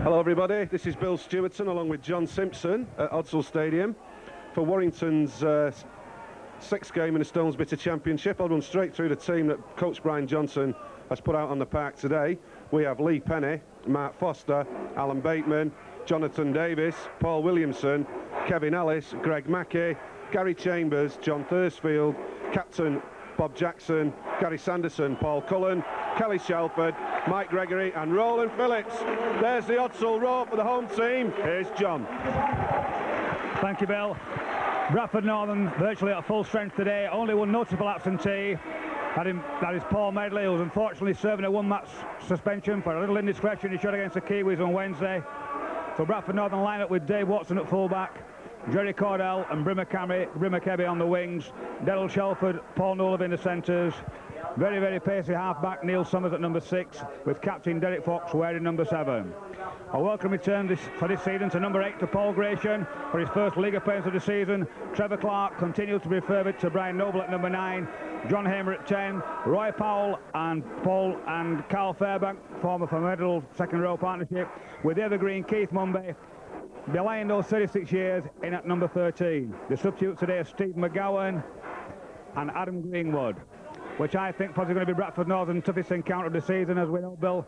Hello everybody, this is Bill Stewartson along with John Simpson at Odsal Stadium for Warrington's sixth game in the Stones Bitter Championship. I'll run straight through the team that Coach Brian Johnson has put out on the park today. We have Lee Penny, Mark Foster, Alan Bateman, Jonathan Davis, Paul Williamson, Kevin Ellis, Greg Mackey, Gary Chambers, John Thursfield, Captain Bob Jackson, Gary Sanderson, Paul Cullen, Kelly Shelford, Mike Gregory and Roland Phillips. There's the Odsal row for the home team. Here's John. Thank you, Bill. Bradford Northern virtually at full strength today. Only one noticeable absentee. That is Paul Medley, who's unfortunately serving a one-match suspension for a little indiscretion he showed against the Kiwis on Wednesday. So Bradford Northern line up with Dave Watson at full-back, Jerry Cordell and Brimmer Kebby on the wings, Daryl Shelford, Paul Nolan in the centres. Very, very pacey half-back Neil Summers at number 6, with captain Derek Fox wearing number 7. A welcome return for this season to number 8 to Paul Gratian for his first league appearance of the season. Trevor Clark continues to be favourite to Brian Noble at number 9. John Hamer at 10. Roy Powell and Carl Fairbank form a formidable second-row partnership with the evergreen Keith Mumby, belaying those 36 years in at number 13. The substitutes today are Steve McGowan and Adam Greenwood, which I think probably going to be Bradford Northern's toughest encounter of the season. As we know, Bill,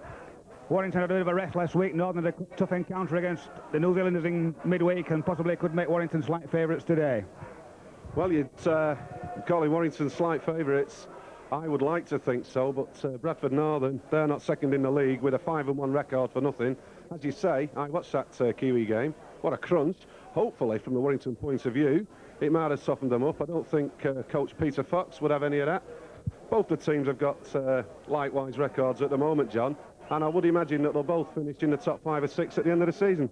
Warrington had a bit of a rest last week. Northern had a tough encounter against the New Zealanders in midweek and possibly could make Warrington slight favourites today. Well, you'd call him Warrington slight favourites. I would like to think so, but Bradford Northern, they're not second in the league with a 5-1 record for nothing. As you say, I watched that Kiwi game. What a crunch. Hopefully, from the Warrington point of view, it might have softened them up. I don't think Coach Peter Fox would have any of that. Both the teams have got likewise records at the moment, John, and I would imagine that they'll both finish in the top 5 or 6 at the end of the season.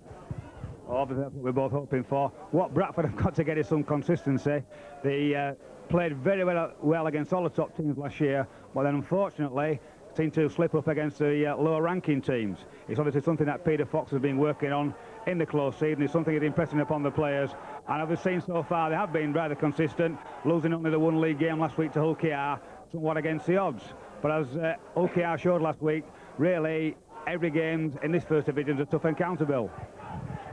Obviously, that's what we're both hoping for. What Bradford have got to get is some consistency. They played very well against all the top teams last year, but then unfortunately seemed to slip up against the lower ranking teams. It's obviously something that Peter Fox has been working on in the close season. It's something he's impressing upon the players, and as we've seen so far, they have been rather consistent, losing only the one league game last week to Hull KR, somewhat against the odds. But as Hull KR showed last week, really every game in this first division is a tough encounter, Bill.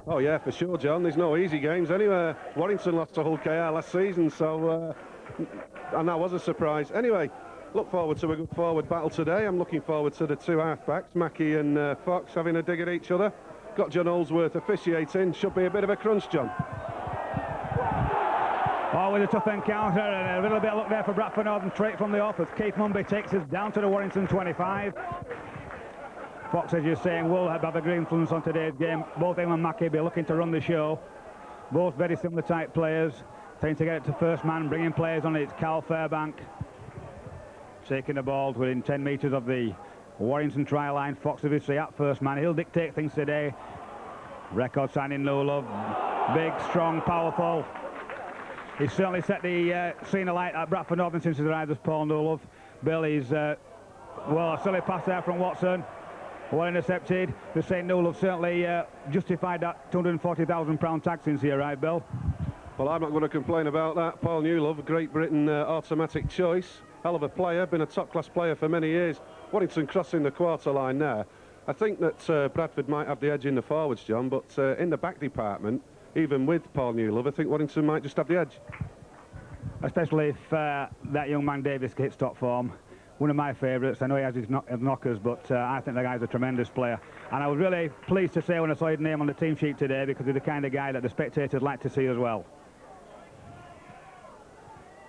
Oh yeah, for sure, John. There's no easy games anywhere. Warrington lost to Hull KR last season, so and that was a surprise. Anyway, look forward to a good forward battle today. I'm looking forward to the two half-backs, Mackey and Fox, having a dig at each other. Got John Holsworth officiating. Should be a bit of a crunch, John. Oh, with a tough encounter and a little bit of luck there for Bradford Northern straight from the off as Keith Mumby takes us down to the Warrington 25. Fox, as you're saying, will have a great influence on today's game. Both him and Mackey be looking to run the show. Both very similar type players. Trying to get it to first man, bringing players on it. It's Carl Fairbank taking the ball within 10 metres of the Warrington try line. Fox obviously at first man. He'll dictate things today. Record signing, no love. Big, strong, powerful. He's certainly set the scene alight at Bradford Northern since his arrived as Paul Nolan. Bill is, well, a silly pass there from Watson. Well intercepted. The St. Nolan certainly justified that £240,000 tax since he arrived, Bill. Well, I'm not going to complain about that. Paul Newlove, a Great Britain automatic choice. Hell of a player, been a top-class player for many years. Warrington crossing the quarter line there. I think that Bradford might have the edge in the forwards, John, but in the back department, even with Paul Newlove, I think Warrington might just have the edge. Especially if that young man Davis hits top form. One of my favourites. I know he has his knockers, but I think the guy's a tremendous player. And I was really pleased to say when I saw his name on the team sheet today, because he's the kind of guy that the spectators like to see as well.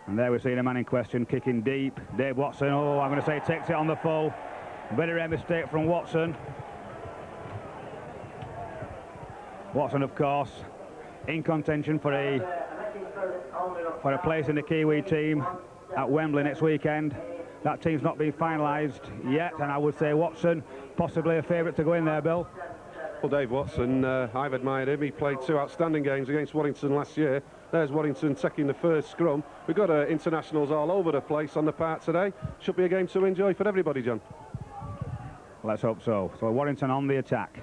And there we're seeing a man in question kicking deep. Dave Watson, oh, I'm going to say takes it on the full. Very rare mistake from Watson. Watson, of course, in contention for a place in the Kiwi team at Wembley next weekend. That team's not been finalised yet, and I would say Watson possibly a favourite to go in there, Bill. Well, Dave Watson, I've admired him. He played 2 outstanding games against Warrington last year. There's Warrington taking the first scrum. We've got internationals all over the place on the park today. Should be a game to enjoy for everybody, John. Let's hope so. So Warrington on the attack.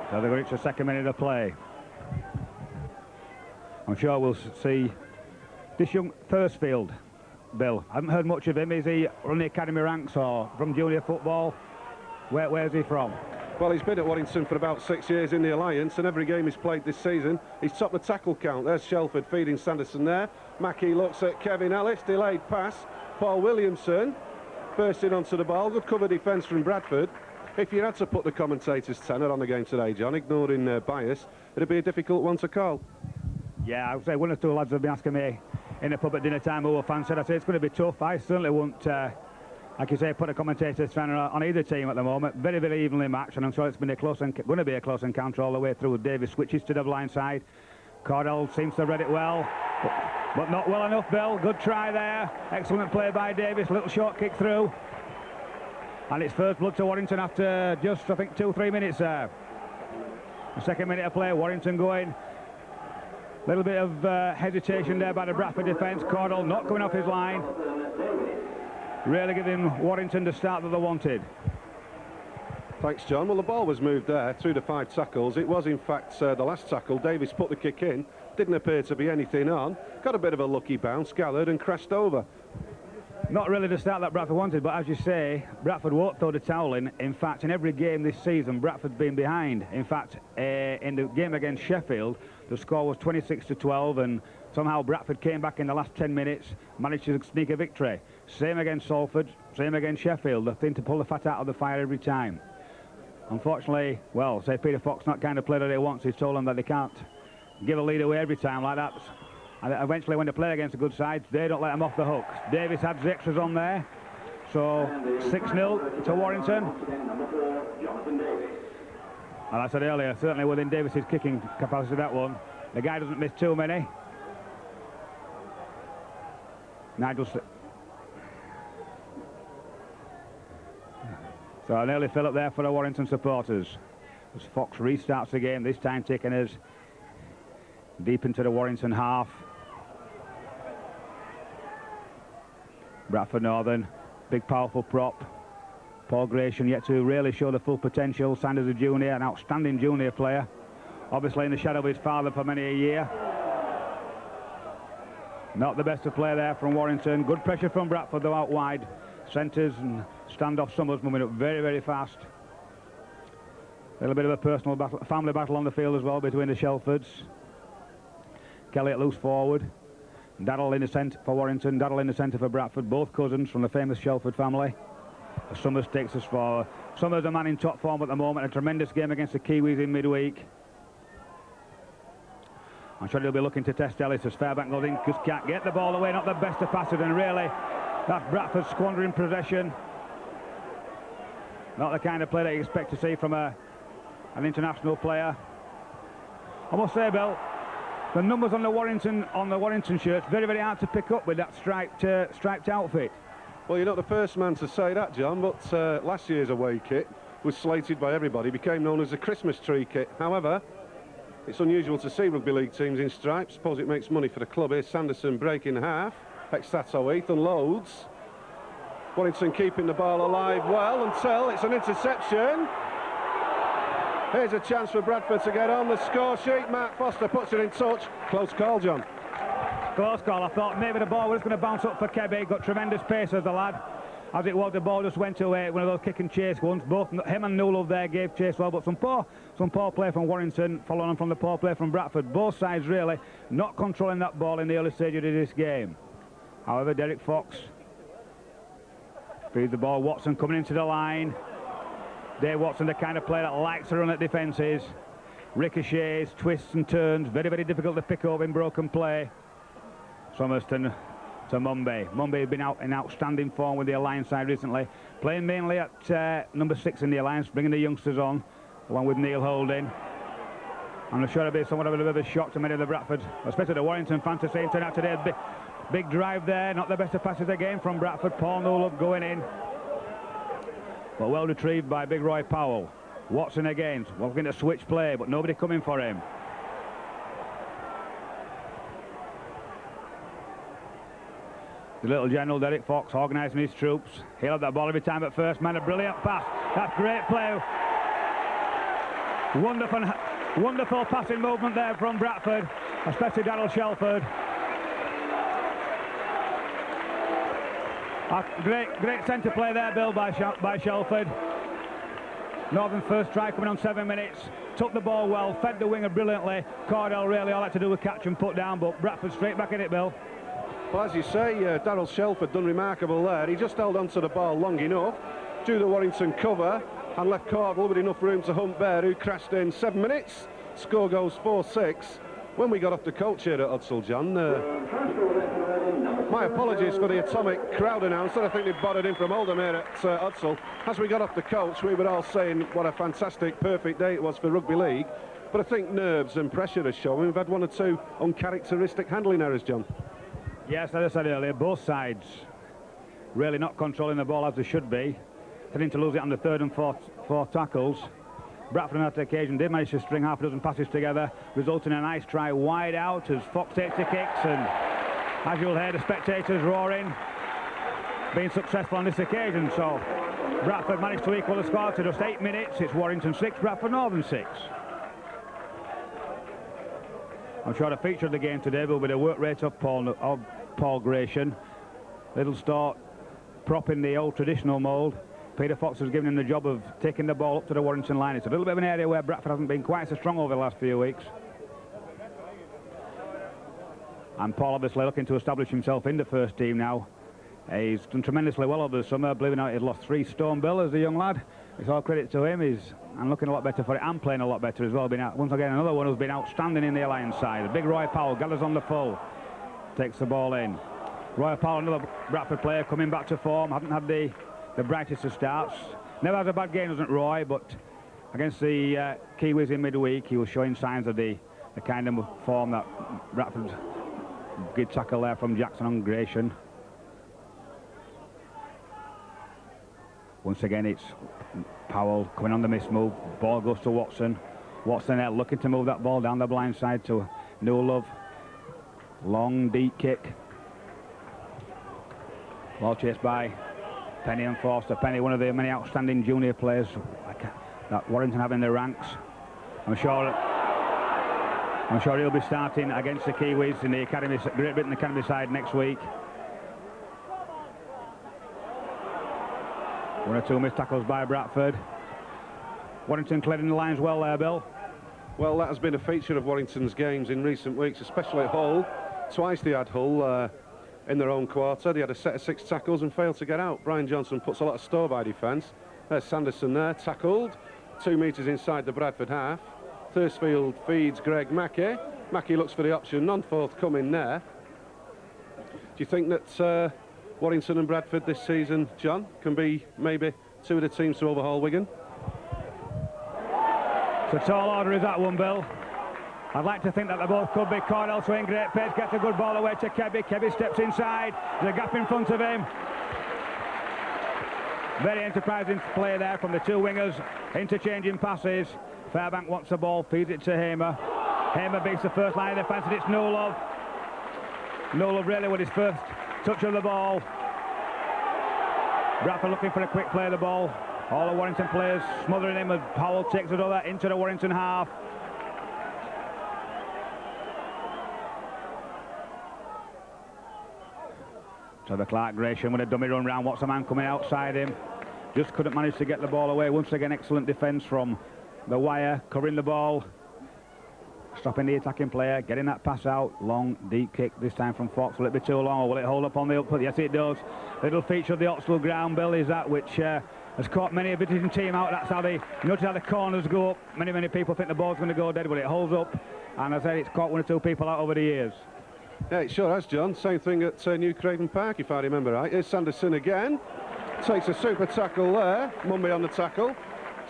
So they've reached the second minute of play. I'm sure we'll see this young Thursfield Bill? I haven't heard much of him. Is he on the academy ranks or from junior football? Where's he from? Well, he's been at Warrington for about 6 years in the Alliance, and every game he's played this season, he's topped the tackle count. There's Shelford feeding Sanderson there. Mackie looks at Kevin Ellis, delayed pass. Paul Williamson bursting onto the ball. Good cover defence from Bradford. If you had to put the commentator's tenor on the game today, John, ignoring bias, it'd be a difficult one to call. Yeah, I would say one or two lads have been asking me in the pub at dinner time who were fans. Said, I say it's going to be tough. I certainly won't, like you say, put a commentator's tenor on either team at the moment. Very, very evenly matched, and I'm sure it's been going to be a close encounter all the way through. Davis switches to the blind side. Cordell seems to have read it well, but not well enough, Bill. Good try there. Excellent play by Davis. Little short kick through. And it's first blood to Warrington after just, I think, 2-3 minutes there. The second minute of play, Warrington going. Little bit of hesitation there by the Bradford defence. Cordell not coming off his line. Really giving Warrington the start that they wanted. Thanks, John. Well, the ball was moved there through the 5 tackles. It was, in fact, the last tackle. Davis put the kick in. Didn't appear to be anything on. Got a bit of a lucky bounce, gathered and crashed over. Not really the start that Bradford wanted, but as you say, Bradford won't throw the towel in. In fact, in every game this season, Bradford's been behind. In fact, in the game against Sheffield, the score was 26-12, and somehow Bradford came back in the last 10 minutes, managed to sneak a victory. Same against Salford, same against Sheffield. They seem to pull the fat out of the fire every time. Unfortunately, well, say Peter Fox, not kind of player that he wants. He's told them that they can't give a lead away every time like that. And eventually, when they play against a good side, they don't let them off the hook. Davis had the extras on there. So 6-0 to Warrington. And I said earlier, certainly within Davis's kicking capacity, that one. The guy doesn't miss too many. Nigel. So an early fill up there for the Warrington supporters. As Fox restarts the game, this time taking us deep into the Warrington half. Bradford Northern, big powerful prop. Paul Gratian yet to really show the full potential. Signed as a junior, an outstanding junior player. Obviously in the shadow of his father for many a year. Not the best of play there from Warrington. Good pressure from Bradford though out wide. Centres and standoff Summers moving up very, very fast. A little bit of a personal battle, family battle on the field as well between the Shelfords. Kelly at loose forward. Daddle in the centre for Warrington, Daddle in the centre for Bradford, both cousins from the famous Shelford family. Summers takes us forward. Summers a man in top form at the moment, a tremendous game against the Kiwis in midweek. I'm sure he'll be looking to test Ellis as Fairbank goes in, just can't get the ball away, not the best of passes, and really, that's Bradford squandering possession. Not the kind of play that you expect to see from an international player. I must say, Bill, the numbers on the Warrington shirts, very, very hard to pick up with that striped outfit. Well, you're not the first man to say that, John, but last year's away kit was slated by everybody, became known as the Christmas tree kit. However, it's unusual to see rugby league teams in stripes. Suppose it makes money for the club. Here's Sanderson breaking half. Extato Heath unloads. Warrington keeping the ball alive well until it's an interception. Here's a chance for Bradford to get on the score sheet. Mark Foster puts it in touch. Close call, John. Close call. I thought maybe the ball was going to bounce up for Kebby. Got tremendous pace as the lad. As it was, the ball just went to one of those kick and chase ones. Both him and Newell there gave chase well, but some poor play from Warrington, following on from the poor play from Bradford. Both sides really not controlling that ball in the early stages of this game. However, Derek Fox feeds the ball. Watson coming into the line. Dave Watson, the kind of player that likes to run at defences. Ricochets, twists and turns. Very, very difficult to pick up in broken play. Somerston to Mumby. Mumby has been out in outstanding form with the Alliance side recently. Playing mainly at number 6 in the Alliance, bringing the youngsters on, along with Neil Holding. I'm sure it'll be somewhat of a bit of a shock to many of the Bradford, especially the Warrington fans to see him turn out today. Big drive there, not the best of passes again from Bradford. Paul Newell going in. But well retrieved by Big Roy Powell. Watson again, looking to switch play, but nobody coming for him. The little general, Derek Fox, organising his troops. He'll have that ball every time at first man. A brilliant pass. That's great play. Wonderful passing movement there from Bradford, especially Daryl Shelford. Great centre play there, Bill, by Shelford. Northern first try coming on 7 minutes. Took the ball well, fed the winger brilliantly. Cordell really all had to do was catch and put down, but Bradford straight back in it, Bill. Well, as you say, Darryl Shelford done remarkable there. He just held on to the ball long enough, drew the Warrington cover, and left Cordell with enough room to hunt Bear, who crashed in 7 minutes. Score goes 4-6. When we got off the coach here at Hudsall, John, my apologies for the atomic crowd announcer. I think they bothered in from Oldham here at Hudsall. As we got off the coach, we were all saying what a fantastic, perfect day it was for rugby league. But I think nerves and pressure has shown. We've had one or two uncharacteristic handling errors, John. Yes, as I said earlier, both sides really not controlling the ball as they should be. Tending to lose it on the third and fourth tackles. Bradford on that occasion did manage to string half a dozen passes together, resulting in a nice try wide out as Fox takes the kicks, and as you'll hear the spectators roaring, being successful on this occasion. So Bradford managed to equal the score to just 8 minutes. It's Warrington 6, Bradford Northern 6. I'm sure the feature of the game today will be the work rate of Paul Gratian. Little start propping the old traditional mould. Peter Fox has given him the job of taking the ball up to the Warrington line. It's a little bit of an area where Bradford hasn't been quite so strong over the last few weeks. And Paul obviously looking to establish himself in the first team now. He's done tremendously well over the summer, believing it, he'd lost 3 stone, Bill, as a young lad. It's all credit to him. He's looking a lot better for it and playing a lot better as well. Once again, another one who's been outstanding in the Alliance side. The big Roy Powell gathers on the full, takes the ball in. Roy Powell, another Bradford player coming back to form, hasn't had the brightest of starts. Never has a bad game, doesn't Roy, but against the Kiwis in midweek, he was showing signs of the kind of form that Bradford. Good tackle there from Jackson on Gratian. Once again, it's Powell coming on the miss move. Ball goes to Watson. Watson there looking to move that ball down the blind side to No Love. Long, deep kick. Ball chased by Penny and Forster. Penny, one of the many outstanding junior players that Warrington have in their ranks. I'm sure he'll be starting against the Kiwis in the Academy, Great Britain Academy side next week. 1 or 2 missed tackles by Bradford. Warrington clearing the lines well there, Bill. Well, that has been a feature of Warrington's games in recent weeks, especially at Hull. Twice they had Hull in their own quarter. They had a set of 6 tackles and failed to get out. Brian Johnson puts a lot of store by defence. There's Sanderson there, tackled. 2 metres inside the Bradford half. Thursfield feeds Greg Mackey. Mackey looks for the option, none forthcoming there. Do you think that Warrington and Bradford this season, John, can be maybe 2 of the teams to overhaul Wigan? It's a tall order, is that one, Bill? I'd like to think that they both could be. Cordell swing, great pace, gets a good ball away to Kebby. Kebby steps inside, there's a gap in front of him. Very enterprising play there from the 2 wingers, interchanging passes. Fairbank wants the ball, feeds it to Hamer. Hamer beats the first line of defence, and it's No Love. No Love really with his first touch of the ball. Bradford looking for a quick play of the ball. All the Warrington players smothering him as Powell takes it over into the Warrington half. Trevor Clark Gratian with a dummy run round. What's the man coming outside him? Just couldn't manage to get the ball away. Once again, excellent defence from the wire, covering the ball, stopping the attacking player, getting that pass out. Long, deep kick, this time from Fox. Will it be too long, or will it hold up on the upper? Yes, it does. Little feature of the Oxley ground, Bill, is that which has caught many a visiting team out. That's how they notice how the corners go up. Many people think the ball's going to go dead, but it holds up. And as I said, it's caught 1 or 2 people out over the years. Yeah, it sure has, John. Same thing at New Craven Park, if I remember right. Here's Sanderson again. Takes a super tackle there. Mumby on the tackle.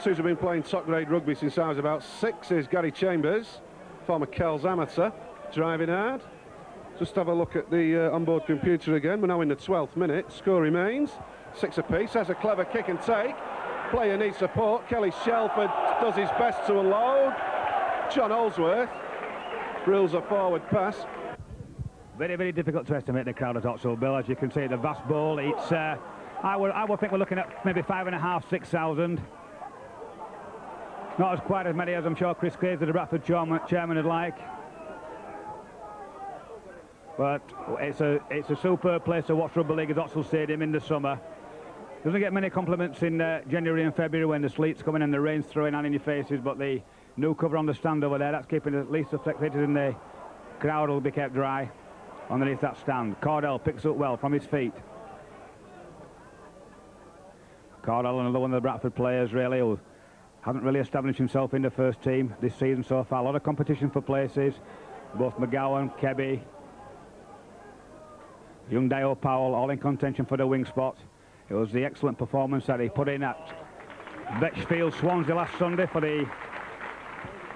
Sue's been playing top-grade rugby since I was about 6. Here's Gary Chambers, former Kells amateur, driving hard. Just have a look at the onboard computer again. We're now in the 12th minute. Score remains 6 apiece. There's a clever kick and take. Player needs support. Kelly Shelford does his best to unload. John Holsworth rules a forward pass. Very difficult to estimate the crowd at Oxford, Bill. As you can see, the vast bowl. It's I would think we're looking at maybe 5,500, 6,000. Not as quite as many as I'm sure Chris Clays, the Bradford chairman, would like. But it's a superb place to watch rugby league at Oxford Stadium in the summer. Doesn't get many compliments in January and February when the sleet's coming and the rain's throwing on in your faces, but the new cover on the stand over there, that's keeping at least the spectators in the crowd will be kept dry underneath that stand. Cordell picks up well from his feet. Cordell, another one of the Bradford players really, who hasn't really established himself in the first team this season so far. A lot of competition for places. Both McGowan, Kebby, young Dio Powell, all in contention for the wing spot. It was the excellent performance that he put in at Betchfield, Swansea last Sunday for the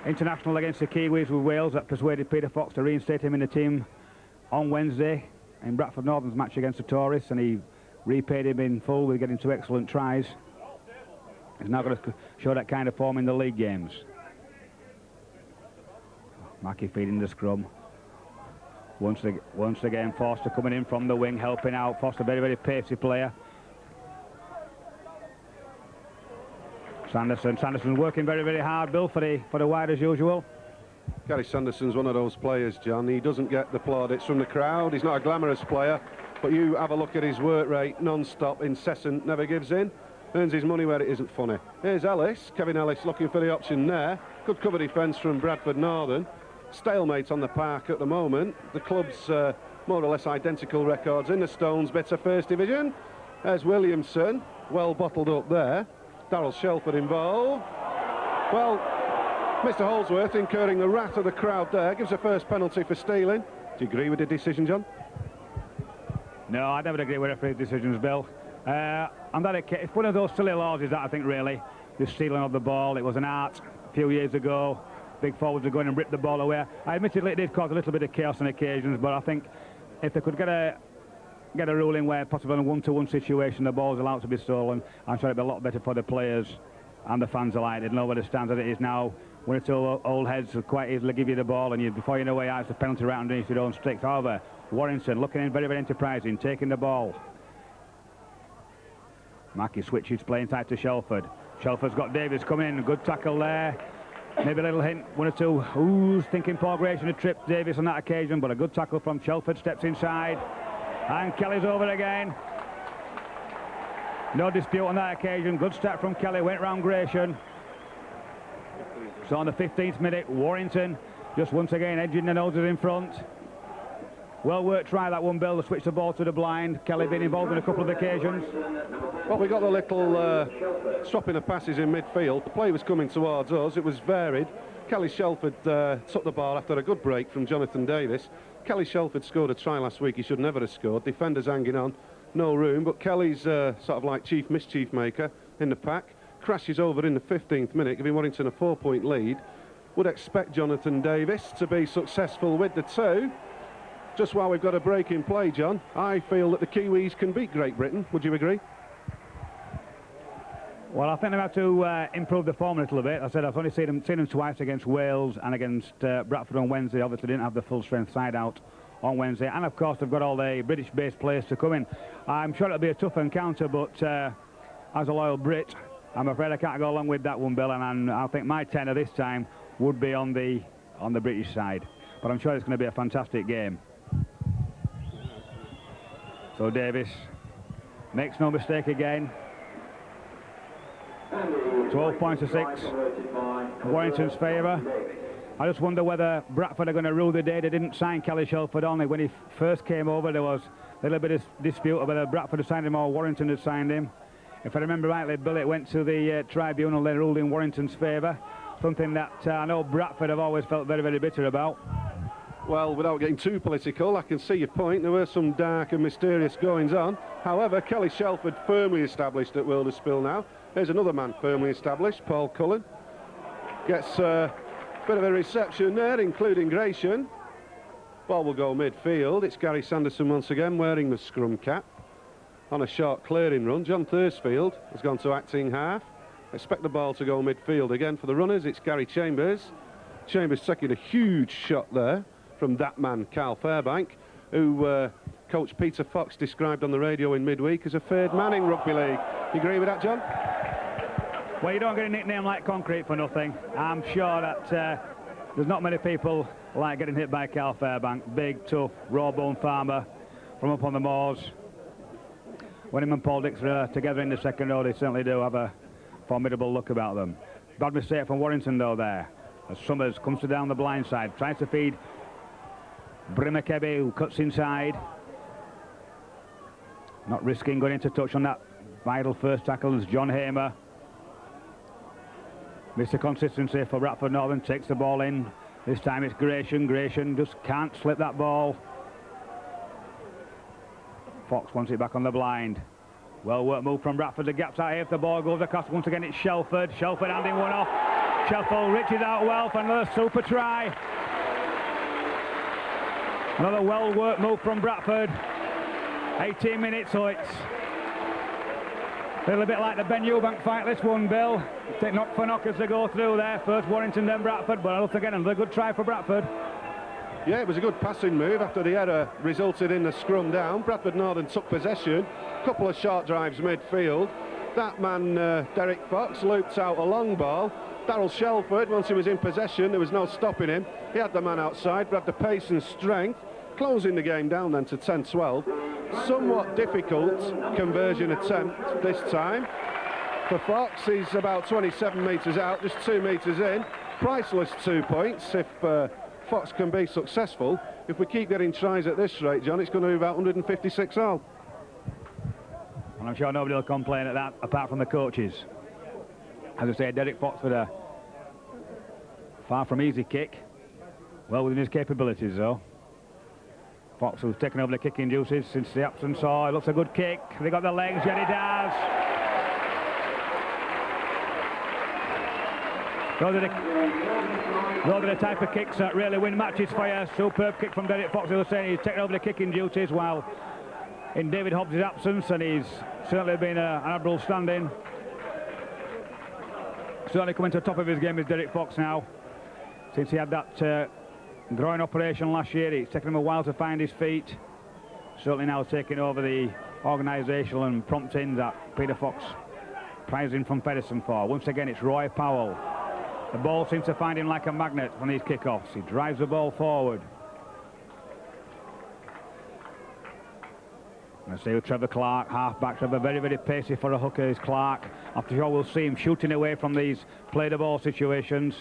international against the Kiwis with Wales that persuaded Peter Fox to reinstate him in the team on Wednesday in Bradford Northern's match against the Tourists, and he repaid him in full with getting 2 excellent tries. He's now going to show that kind of form in the league games. Mackie feeding the scrum. Once again, Foster coming in from the wing, helping out. Foster, very, very pacey player. Sanderson's working very, very hard, Bill, for the wide as usual. Gary Sanderson's one of those players, John. He doesn't get the plaudits from the crowd. He's not a glamorous player, but you have a look at his work rate, non-stop, incessant, never gives in. Earns his money where it isn't funny. Here's Ellis, Kevin Ellis looking for the option there. Good cover defence from Bradford Northern. Stalemate on the park at the moment. The club's more or less identical records in the Stones bit of First Division. There's Williamson, well bottled up there. Darryl Shelford involved. Well, Mr. Holsworth incurring the wrath of the crowd there, gives a first penalty for stealing. Do you agree with the decision, John? No, I never agree with referee decisions, Bill. And that it's one of those silly laws, is that, I think, really, this stealing of the ball. It was an art a few years ago. Big forwards are going and rip the ball away. I admittedly it did cause a little bit of chaos on occasions, but I think if they could get a ruling where possibly in a 1-to-1 situation the ball's allowed to be stolen, I'm sure it'd be a lot better for the players and the fans alike. They'd know where the stand as it is now. One or two old heads will quite easily give you the ball, and before you know where it's a penalty right underneath your own sticks. However, Warrington looking in very, very enterprising, taking the ball. Mackie switches, playing tight to Shelford. Shelford's got Davis coming in, good tackle there. Maybe a little hint, one or two. Who's thinking Paul Grayson had tripped Davis on that occasion, but a good tackle from Shelford, steps inside. And Kelly's over again. No dispute on that occasion. Good start from Kelly, went round Grayson. So on the 15th minute, Warrington just once again edging the noses in front. Well worked try that one, Bill, to switch the ball to the blind. Kelly been involved in a couple of occasions. Well, we got the little swapping of passes in midfield. The play was coming towards us. It was varied. Kelly Shelford took the ball after a good break from Jonathan Davis. Kelly Shelford scored a try last week he should never have scored. Defenders hanging on, no room. But Kelly's sort of like chief mischief maker in the pack. Crashes over in the 15th minute, giving Warrington a 4-point lead. Would expect Jonathan Davis to be successful with the two. Just while we've got a break in play, John, I feel that the Kiwis can beat Great Britain. Would you agree? Well, I think they have to improve the form a little bit. I said I've only seen them twice against Wales and against Bradford on Wednesday. Obviously didn't have the full strength side out on Wednesday, and of course they've got all the British-based players to come in. I'm sure it'll be a tough encounter, but as a loyal Brit, I'm afraid I can't go along with that one, Bill, and I think my tenor this time would be on the British side. But I'm sure it's going to be a fantastic game. So Davis makes no mistake again. 12 points to 6. Warrington's favour. I just wonder whether Bradford are going to rule the day. They didn't sign Kelly Shelford only. When he first came over, there was a little bit of dispute over whether Bradford had signed him or Warrington had signed him. If I remember rightly, Bill, it went to the tribunal. They ruled in Warrington's favour. Something that I know Bradford have always felt very, very bitter about. Well, without getting too political, I can see your point. There were some dark and mysterious goings on. However, Kelly Shelford firmly established at Wilderspool now. There's another man firmly established, Paul Cullen. Gets a bit of a reception there, including Grayson. Ball will go midfield. It's Gary Sanderson once again wearing the scrum cap on a short clearing run. John Thursfield has gone to acting half. Expect the ball to go midfield again for the runners. It's Gary Chambers. Chambers taking a huge shot there from that man, Carl Fairbank, who Coach Peter Fox described on the radio in midweek as a third man in rugby league. You agree with that, John? Well, you don't get a nickname like Concrete for nothing. I'm sure that There's not many people like getting hit by Cal Fairbank. Big, tough, raw-bone farmer from up on the moors. When him and Paul Dix are together in the second row, they certainly do have a formidable look about them. Bad mistake from Warrington, though, there. As Summers comes to down the blind side, tries to feed Brimakebe, who cuts inside. Not risking going into touch on that vital first tackle as John Hamer. Mr. Consistency for Bradford Northern, takes the ball in. This time it's Gratian. Gratian just can't slip that ball. Fox wants it back on the blind. Well worked move from Bradford. The gap's out here. If the ball goes across, once again it's Shelford. Shelford handing one off. Shelford reaches out well for another super try. Another well worked move from Bradford. 18 minutes, so it's a little bit like the Ben Eubank fight, this one, Bill. Take knock for knock as they go through there. First Warrington, then Bradford, but once again another good try for Bradford. Yeah, it was a good passing move after the error resulted in the scrum down. Bradford Northern took possession, a couple of short drives midfield. That man, Derek Fox, looped out a long ball. Darryl Shelford, once he was in possession, there was no stopping him. He had the man outside, but had the pace and strength, closing the game down then to 10-12. Somewhat difficult conversion attempt this time. For Fox, he's about 27 metres out, just 2 metres in. Priceless 2 points if Fox can be successful. If we keep getting tries at this rate, John, it's going to be about 156 all. And I'm sure nobody will complain at that, apart from the coaches. As I say, Derek Fox with a far from easy kick. Well within his capabilities, though. Fox, who's taken over the kicking duties since the absence. Oh, it looks a good kick. They got the legs, yeah, he does. Those are the type of kicks that really win matches for you. Superb kick from Derek Fox, who was saying he's taken over the kicking duties while in David Hobbs' absence, and he's certainly been an admirable stand-in. Certainly coming to the top of his game is Derek Fox now. Since he had that groin operation last year, it's taken him a while to find his feet. Certainly now taking over the organisational and prompting that Peter Fox prizing from Fedderson for. Once again, it's Roy Powell. The ball seems to find him like a magnet on these kickoffs. He drives the ball forward. And I see with Trevor Clark, half-back. Trevor very, very pacey for a hooker is Clark. After sure we'll see him shooting away from these play-the-ball situations.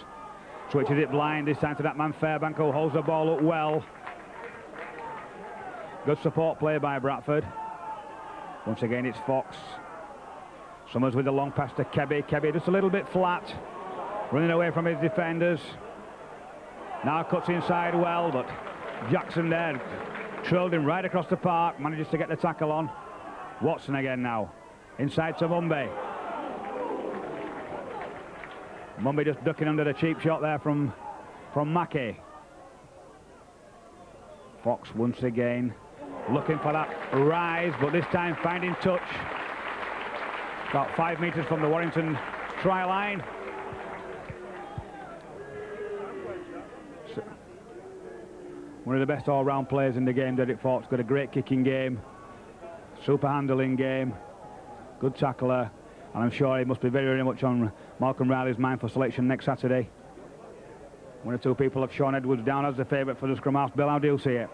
Switches it blind this time to that man Fairbank, who holds the ball up well. Good support play by Bradford. Once again it's Fox. Summers with the long pass to Kebby. Kebby just a little bit flat. Running away from his defenders. Now cuts inside well, but Jackson there trailed him right across the park. Manages to get the tackle on. Watson again now. Inside to Mumby. Mumby just ducking under the cheap shot there from Mackey. Fox once again looking for that rise, but this time finding touch. About 5 metres from the Warrington try line. So, one of the best all-round players in the game, Derek Fox. Got a great kicking game, super handling game, good tackler. And I'm sure he must be very, very much on Malcolm Riley's mind for selection next Saturday. One or two people have Sean Edwards down as the favourite for the scrum half. Bill, how do you see it?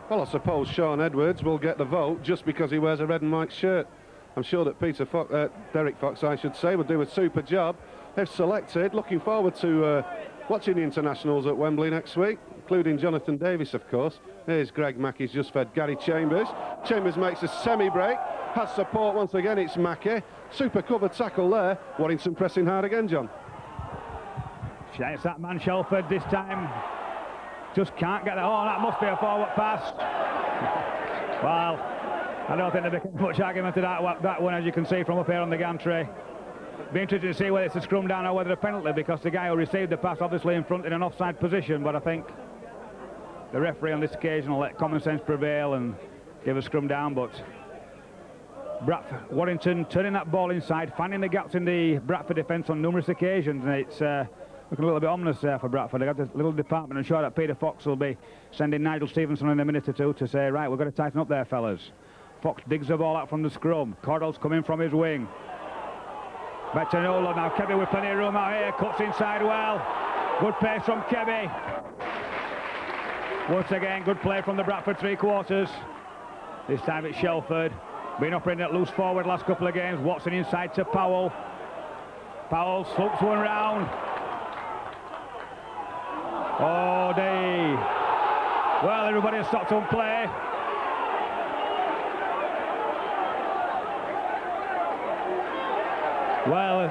Well, I suppose Sean Edwards will get the vote just because he wears a red and white shirt. I'm sure that Derek Fox, I should say, will do a super job if selected. Looking forward to watching the internationals at Wembley next week, including Jonathan Davis, of course. Here's Greg Mackey's just fed Gary Chambers. Chambers makes a semi-break. Has support once again, it's Mackey. Super covered tackle there. Warrington pressing hard again, John. It's that man Shelford this time. Just can't get that. Oh, that must be a forward pass. Well, I don't think there becomes much argument to that one, as you can see from up here on the gantry. Be interested to see whether it's a scrum down or whether a penalty, because the guy who received the pass obviously in front in an offside position, but I think the referee on this occasion will let common sense prevail and give a scrum down. But Warrington turning that ball inside, finding the gaps in the Bradford defence on numerous occasions, and it's looking a little bit ominous there for Bradford. They got this little department. I'm sure that Peter Fox will be sending Nigel Stevenson in a minute or two to say, right, we've got to tighten up there, fellas. Fox digs the ball out from the scrum. Cordell's coming from his wing. Back to Nolan now. Kebby with plenty of room out here. Cuts inside well. Good pace from Kebby. Once again, good play from the Bradford three-quarters. This time it's Shelford. Been operating at loose forward last couple of games. Watson inside to Powell. Powell slopes one round. Oh, well, everybody has stopped on play. Well,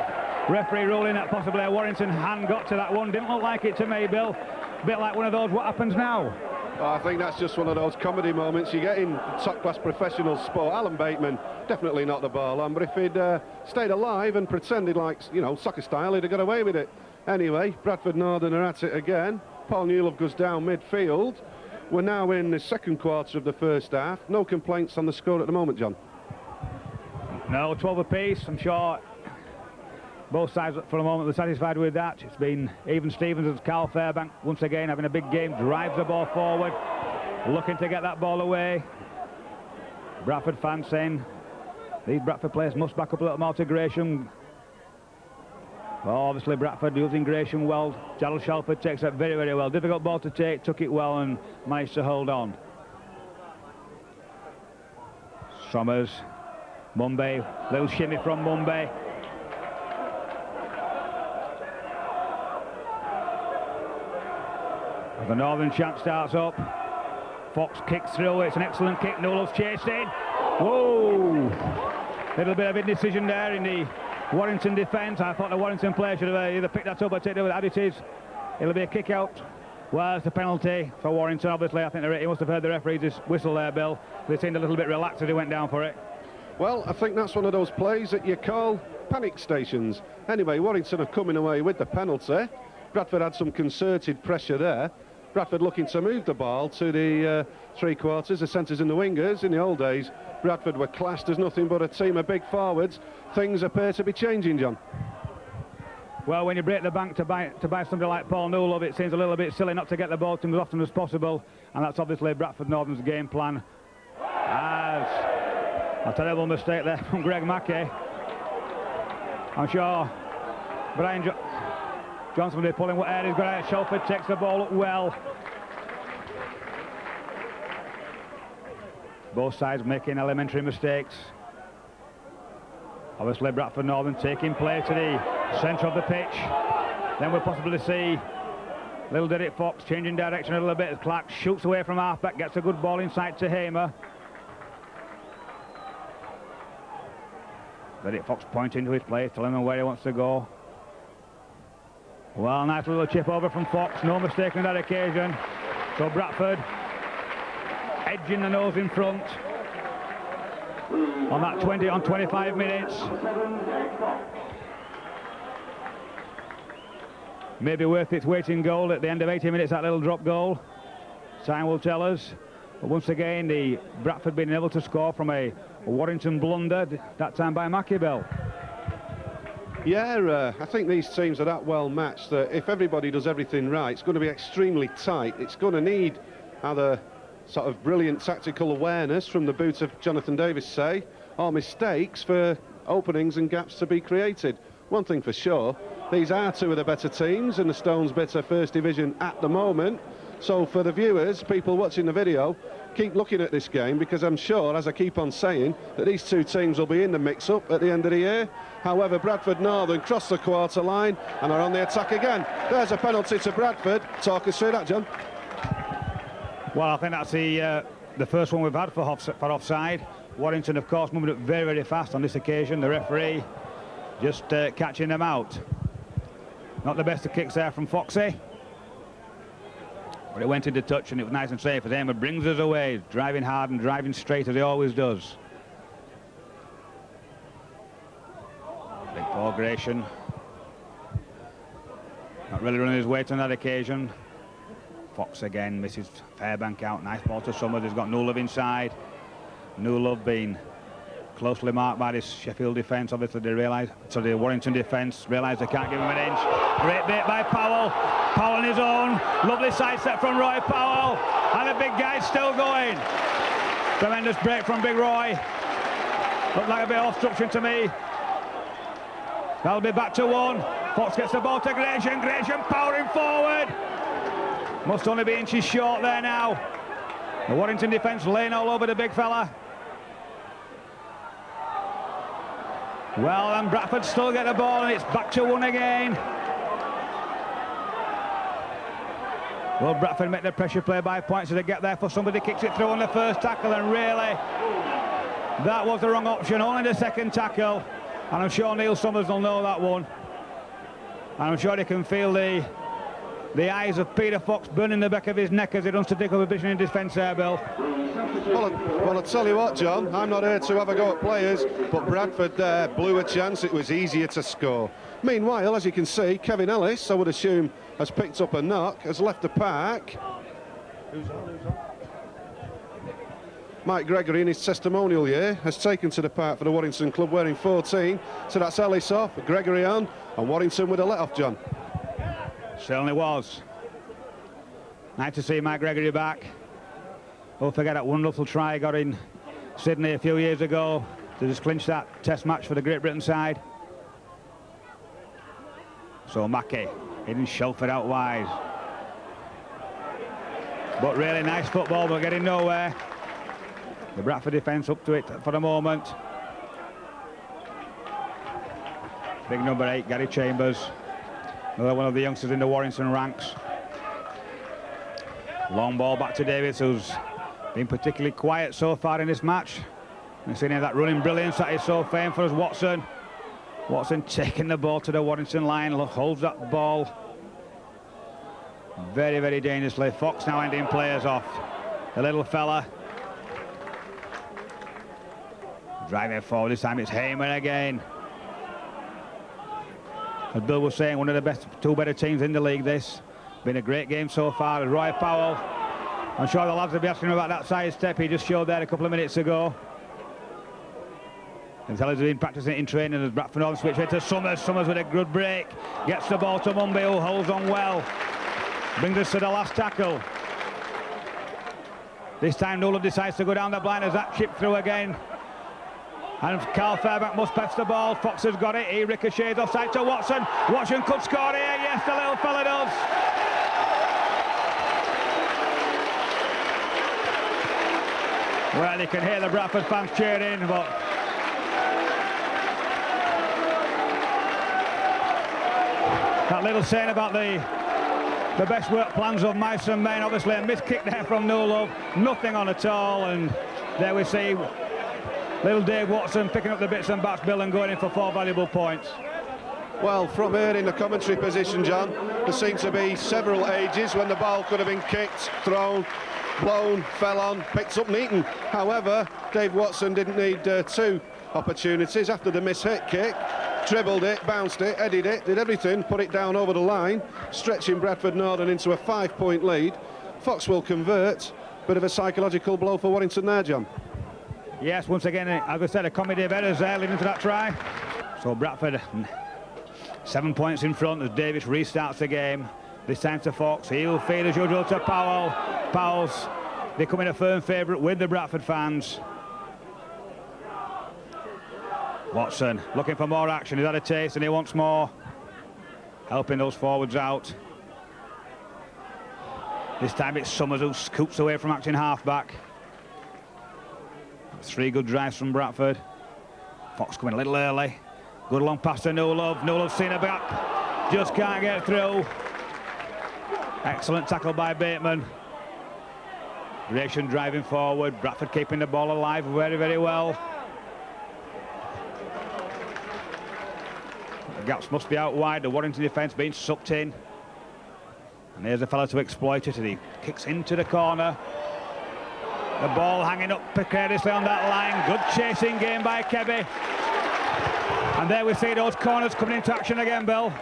referee ruling that possibly a Warrington hand got to that one. Didn't look like it to me, Bill. A bit like one of those, what happens now? Well, I think that's just one of those comedy moments you get in top-class professional sport. Alan Bateman definitely knocked the ball on, but if he'd stayed alive and pretended like, you know, soccer style, he'd have got away with it. Anyway, Bradford Northern are at it again. Paul Newlove goes down midfield. We're now in the second quarter of the first half. No complaints on the score at the moment, John. No, 12 apiece. I'm sure both sides for the moment are satisfied with that. It's been even Stevens as Carl Fairbank once again having a big game, drives the ball forward, looking to get that ball away. Bradford fans saying these Bradford players must back up a little more to Gresham. Well, obviously Bradford using Gresham well. Gerald Shelford takes that very, very well. Difficult ball to take, took it well and managed to hold on. Summers, Mumbai, little shimmy from Mumbai. The Northern chance starts up. Fox kicks through. It's an excellent kick. Newlove's chased in. Whoa! Little bit of indecision there in the Warrington defence. I thought the Warrington player should have either picked that up or taken it with additives. It'll be a kick out. Well, it's a penalty for Warrington, obviously. I think he must have heard the referee's whistle there, Bill. They seemed a little bit relaxed as he went down for it. Well, I think that's one of those plays that you call panic stations. Anyway, Warrington are coming away with the penalty. Bradford had some concerted pressure there. Bradford looking to move the ball to the three-quarters, the centres and the wingers. In the old days, Bradford were classed as nothing but a team of big forwards. Things appear to be changing, John. Well, when you break the bank to buy somebody like Paul Newlove, it seems a little bit silly not to get the ball to him as often as possible, and that's obviously Bradford Northern's game plan. As a terrible mistake there from Greg Mackey. I'm sure Brian Johnson will be pulling what air he's got out. Shelford takes the ball up well. Both sides making elementary mistakes. Obviously Bradford Northern taking play to the centre of the pitch. Then we'll possibly see little Derek Fox changing direction a little bit. Clark shoots away from half-back, gets a good ball inside to Hamer. Derek Fox pointing to his place, telling him where he wants to go. Well, nice little chip over from Fox, no mistake on that occasion. So Bradford edging the nose in front on that 25 minutes. Maybe worth its weight in gold at the end of 80 minutes, that little drop goal. Time will tell us. But once again, the Bradford being able to score from a Warrington blunder, that time by Mackie Bell. Yeah, I think these teams are that well matched that if everybody does everything right, it's going to be extremely tight. It's going to need either sort of brilliant tactical awareness from the boot of Jonathan Davis, say, or mistakes for openings and gaps to be created. One thing for sure, these are two of the better teams in the Stones Bitter First Division at the moment. So for the viewers, people watching the video, keep looking at this game, because I'm sure, as I keep on saying, that these two teams will be in the mix-up at the end of the year. However, Bradford Northern cross the quarter line and are on the attack again. There's a penalty to Bradford. Talk us through that, John. Well, I think that's the first one we've had for offside. Warrington, of course, moving up very, very fast on this occasion. The referee just catching them out. Not the best of kicks there from Foxy. But it went into touch and it was nice and safe as Hamer brings us away, driving hard and driving straight as he always does. Big ball, Gresham. Not really running his weight on that occasion. Fox again misses Fairbank out. Nice ball to Summers. He's got Newlove inside. Newlove being closely marked by this Sheffield defence. Obviously they realise, so the Warrington defence realise they can't give him an inch. Great bit by Powell. Powell on his own. Lovely side step from Roy Powell. And the big guy's still going. Tremendous break from Big Roy. Looked like a bit of obstruction to me. That'll be back to one. Fox gets the ball to Gresham. Gresham powering forward. Must only be inches short there now. The Warrington defence laying all over the big fella. Well, and Bradford still get the ball, and it's back to 1 again. Will Bradford make the pressure play by points as they get there for somebody kicks it through on the first tackle, and really that was the wrong option, only the second tackle, and I'm sure Neil Summers will know that one, and I'm sure he can feel the eyes of Peter Fox burning the back of his neck as he runs to take up a position in defence there, Bill. Well, I'll tell you what, John, I'm not here to have a go at players, but Bradford there blew a chance. It was easier to score. Meanwhile, as you can see, Kevin Ellis, I would assume, has picked up a knock, has left the park. Who's on? Mike Gregory, in his testimonial year, has taken to the park for the Warrington club wearing 14. So that's Ellis off, Gregory on, and Warrington with a let-off, John. Certainly was. Nice to see Mike Gregory back. Don't forget that wonderful try he got in Sydney a few years ago to just clinch that test match for the Great Britain side. So Mackey hitting Shelford out wide. But really nice football, but getting nowhere. The Bradford defence up to it for the moment. Big number 8, Gary Chambers. Another one of the youngsters in the Warrington ranks. Long ball back to Davis, who's been particularly quiet so far in this match. We've seen that running brilliance that is so famed for us. Watson taking the ball to the Warrington line, holds that ball very, very dangerously. Fox now ending players off. The little fella driving forward. This time it's Hayman again. As Bill was saying, one of the two better teams in the league. This been a great game so far. Roy Powell, I'm sure the lads will be asking him about that side step he just showed there a couple of minutes ago. And Teller's been practicing it in training as Bradford on switch it to Summers. Summers with a good break. Gets the ball to Mumby, who holds on well. Brings us to the last tackle. This time Nolan decides to go down the blind as that chip through again. And Carl Fairbank must pass the ball. Fox has got it. He ricochets offside to Watson. Watson could score here. Yes, the little fella does. Well, you can hear the Bradford fans cheering, but that little saying about the best work plans of mice and men, obviously a missed kick there from Newlove, nothing on at all, and there we see little Dave Watson picking up the bits and bats, Bill, and going in for 4 valuable points. Well, from here in the commentary position, John, there seemed to be several ages when the ball could have been kicked, thrown, blown, fell on, picked up and eaten. However, Dave Watson didn't need 2 opportunities after the mishit kick. Dribbled it, bounced it, headed it, did everything, put it down over the line, stretching Bradford Northern into a 5-point lead. Fox will convert. Bit of a psychological blow for Warrington there, John. Yes, once again, as I said, a comedy of errors there leading to that try. So Bradford 7 points in front as Davis restarts the game. This time to Fox. He'll feed as usual to Powell. Powell's becoming a firm favourite with the Bradford fans. Watson looking for more action. He's had a taste and he wants more. Helping those forwards out. This time it's Summers who scoops away from acting half-back. 3 good drives from Bradford. Fox coming a little early. Good long pass to Newlove. Newlove's seen a back. Just can't get through. Excellent tackle by Bateman. Gresham driving forward. Bradford keeping the ball alive very, very well. The gaps must be out wide. The Warrington defence being sucked in. And there's a fella to exploit it, and he kicks into the corner. The ball hanging up precariously on that line. Good chasing game by Kebby. And there we see those corners coming into action again, Bill.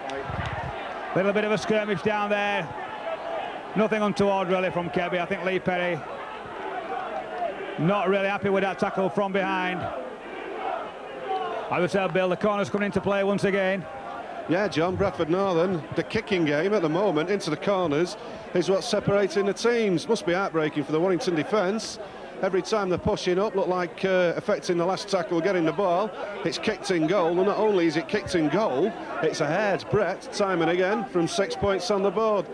Little bit of a skirmish down there. Nothing untoward really from Kebby. I think Lee Perry not really happy with that tackle from behind. I would say, Bill, the corner's coming into play once again. Yeah, John, Bradford Northern, the kicking game at the moment into the corners is what's separating the teams. Must be heartbreaking for the Warrington defence. every time they're pushing up, look like affecting the last tackle, getting the ball. It's kicked in goal, and not only is it kicked in goal, it's a hair's breadth, time and again, from 6 points on the board.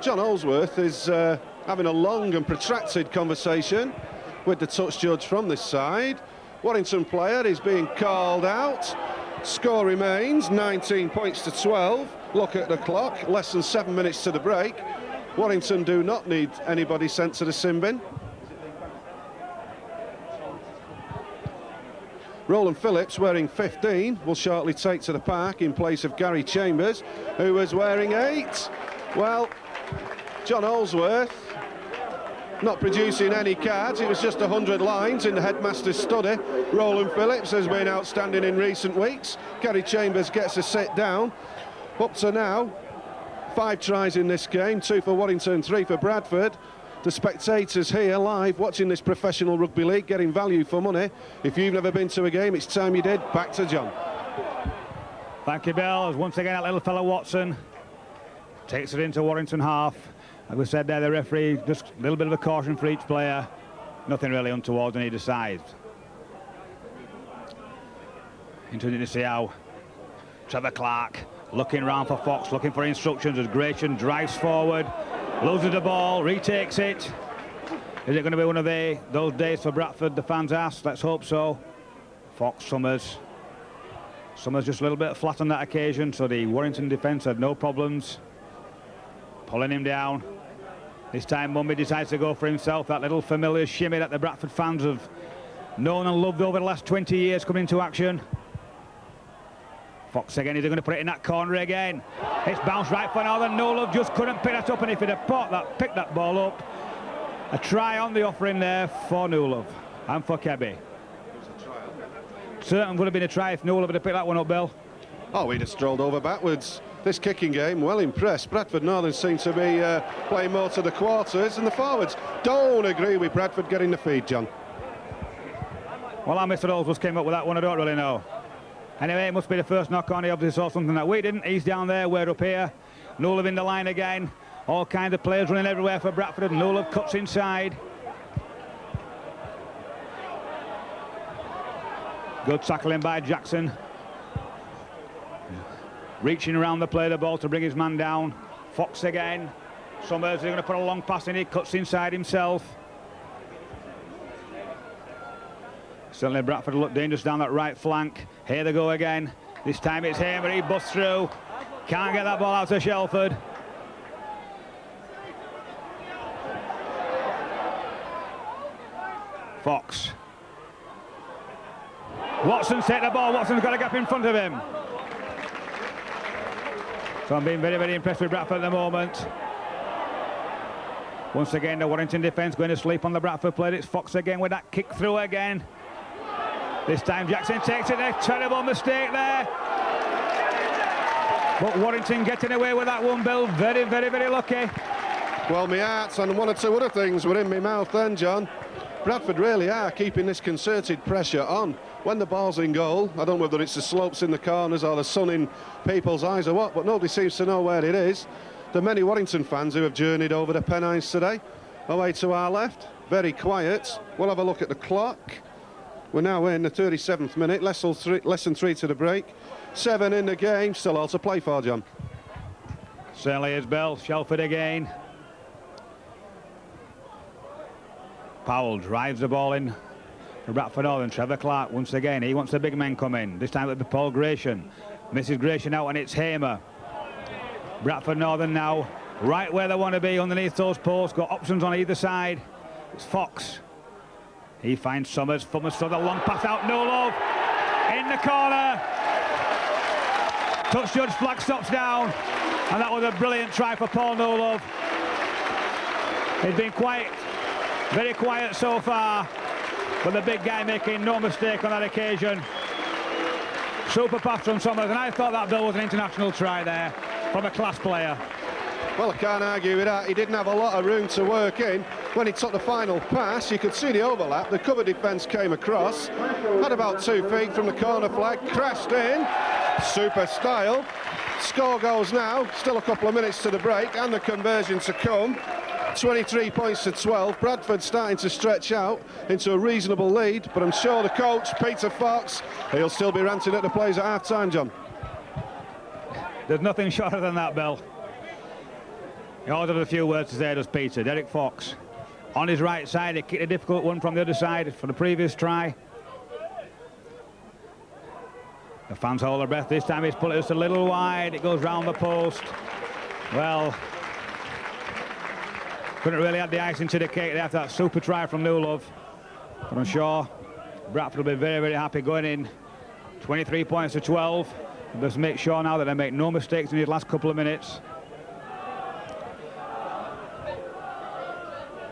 John Holsworth is having a long and protracted conversation with the touch judge from this side. Warrington player is being called out. Score remains 19 points to 12. Look at the clock, less than 7 minutes to the break. Warrington do not need anybody sent to the sin bin. Roland Phillips, wearing 15, will shortly take to the park in place of Gary Chambers, who was wearing 8. Well, John Holsworth not producing any cards. It was just 100 lines in the headmaster's study. Roland Phillips has been outstanding in recent weeks. Gary Chambers gets a sit down. Up to now, 5 tries in this game, 2 for Warrington, 3 for Bradford. The spectators here live watching this professional rugby league, getting value for money. If you've never been to a game, it's time you did. Back to John. Thank you, Bill. As once again, that little fella Watson takes it into Warrington half. Like we said there, the referee, just a little bit of a caution for each player. Nothing really untoward on either side. Interesting to see how Trevor Clark looking round for Fox, looking for instructions as Gratian drives forward, loses the ball, retakes it. Is it going to be one of those days for Bradford, the fans asked? Let's hope so. Fox, Summers just a little bit flat on that occasion, so the Warrington defence had no problems pulling him down. This time Mumby decides to go for himself, that little familiar shimmy that the Bradford fans have known and loved over the last 20 years coming into action. Fox again, is going to put it in that corner again. It's bounced right for Northern. No Love just couldn't pick that up, and if he'd have picked that ball up, a try on the offering there for Newlove and for Kebby. Certainly would have been a try if Newlove had picked that one up, Bill. Oh, we'd have strolled over backwards. This kicking game, well impressed. Bradford Northern seem to be playing more to the quarters, and the forwards don't agree with Bradford getting the feed, John. Well, how Mr. Holsworth came up with that one, I don't really know. Anyway, it must be the first knock on. He obviously saw something that we didn't. He's down there, we're up here. Newlove in the line again. All kinds of players running everywhere for Bradford. Newlove cuts inside. Good tackling by Jackson. Reaching around the play of the ball to bring his man down. Fox again. Summers is going to put a long pass in. He cuts inside himself. Certainly Bradford look dangerous down that right flank. Here they go again. This time it's Hamer. He busts through. Can't get that ball out to Shelford. Fox. Watson's take the ball. Watson's got a gap in front of him. So I'm being very, very impressed with Bradford at the moment. Once again, the Warrington defence going to sleep on the Bradford player. It's Fox again with that kick through again. This time Jackson takes it. A terrible mistake there. But Warrington getting away with that one, Bill. Very, very, very lucky. Well, my heart's and one or two other things were in my mouth then, John. Bradford really are keeping this concerted pressure on. When the ball's in goal, I don't know whether it's the slopes in the corners or the sun in people's eyes or what, but nobody seems to know where it is. The many Warrington fans who have journeyed over the Pennines today, away to our left, very quiet. We'll have a look at the clock. We're now in the 37th minute, less than 3 to the break. 7 in the game, still all to play for, John. Certainly is, Bill. Shelford again. Powell drives the ball in for Bradford Northern. Trevor Clark once again. He wants the big men come in. This time it'll be Paul Gratian. Misses Gratian out, and it's Hamer. Bradford Northern now right where they want to be underneath those posts. Got options on either side. It's Fox. He finds Summers. Summers throws a long pass out. No Love in the corner. Touch judge flag stops down, and that was a brilliant try for Paul Nolove. He's been very quiet so far, but the big guy making no mistake on that occasion. Super pass from Summers, and I thought that, Bill, was an international try there from a class player. Well, I can't argue with that. He didn't have a lot of room to work in. When he took the final pass, you could see the overlap. The cover defence came across, had about 2 feet from the corner flag, crashed in. Super style. Score goes now. Still a couple of minutes to the break and the conversion to come. 23 points to 12. Bradford starting to stretch out into a reasonable lead, but I'm sure the coach, Peter Fox, he'll still be ranting at the players at half-time, John. There's nothing shorter than that, Bill. He ordered a few words to say, does Peter. Derek Fox on his right side. He kicked a difficult one from the other side for the previous try. The fans hold their breath. This time he's put it just a little wide. It goes round the post. Well, couldn't really add the icing to the cake there after that super try from Newlove. But I'm sure Bradford will be very, very happy going in. 23 points to 12. Just make sure now that they make no mistakes in these last couple of minutes.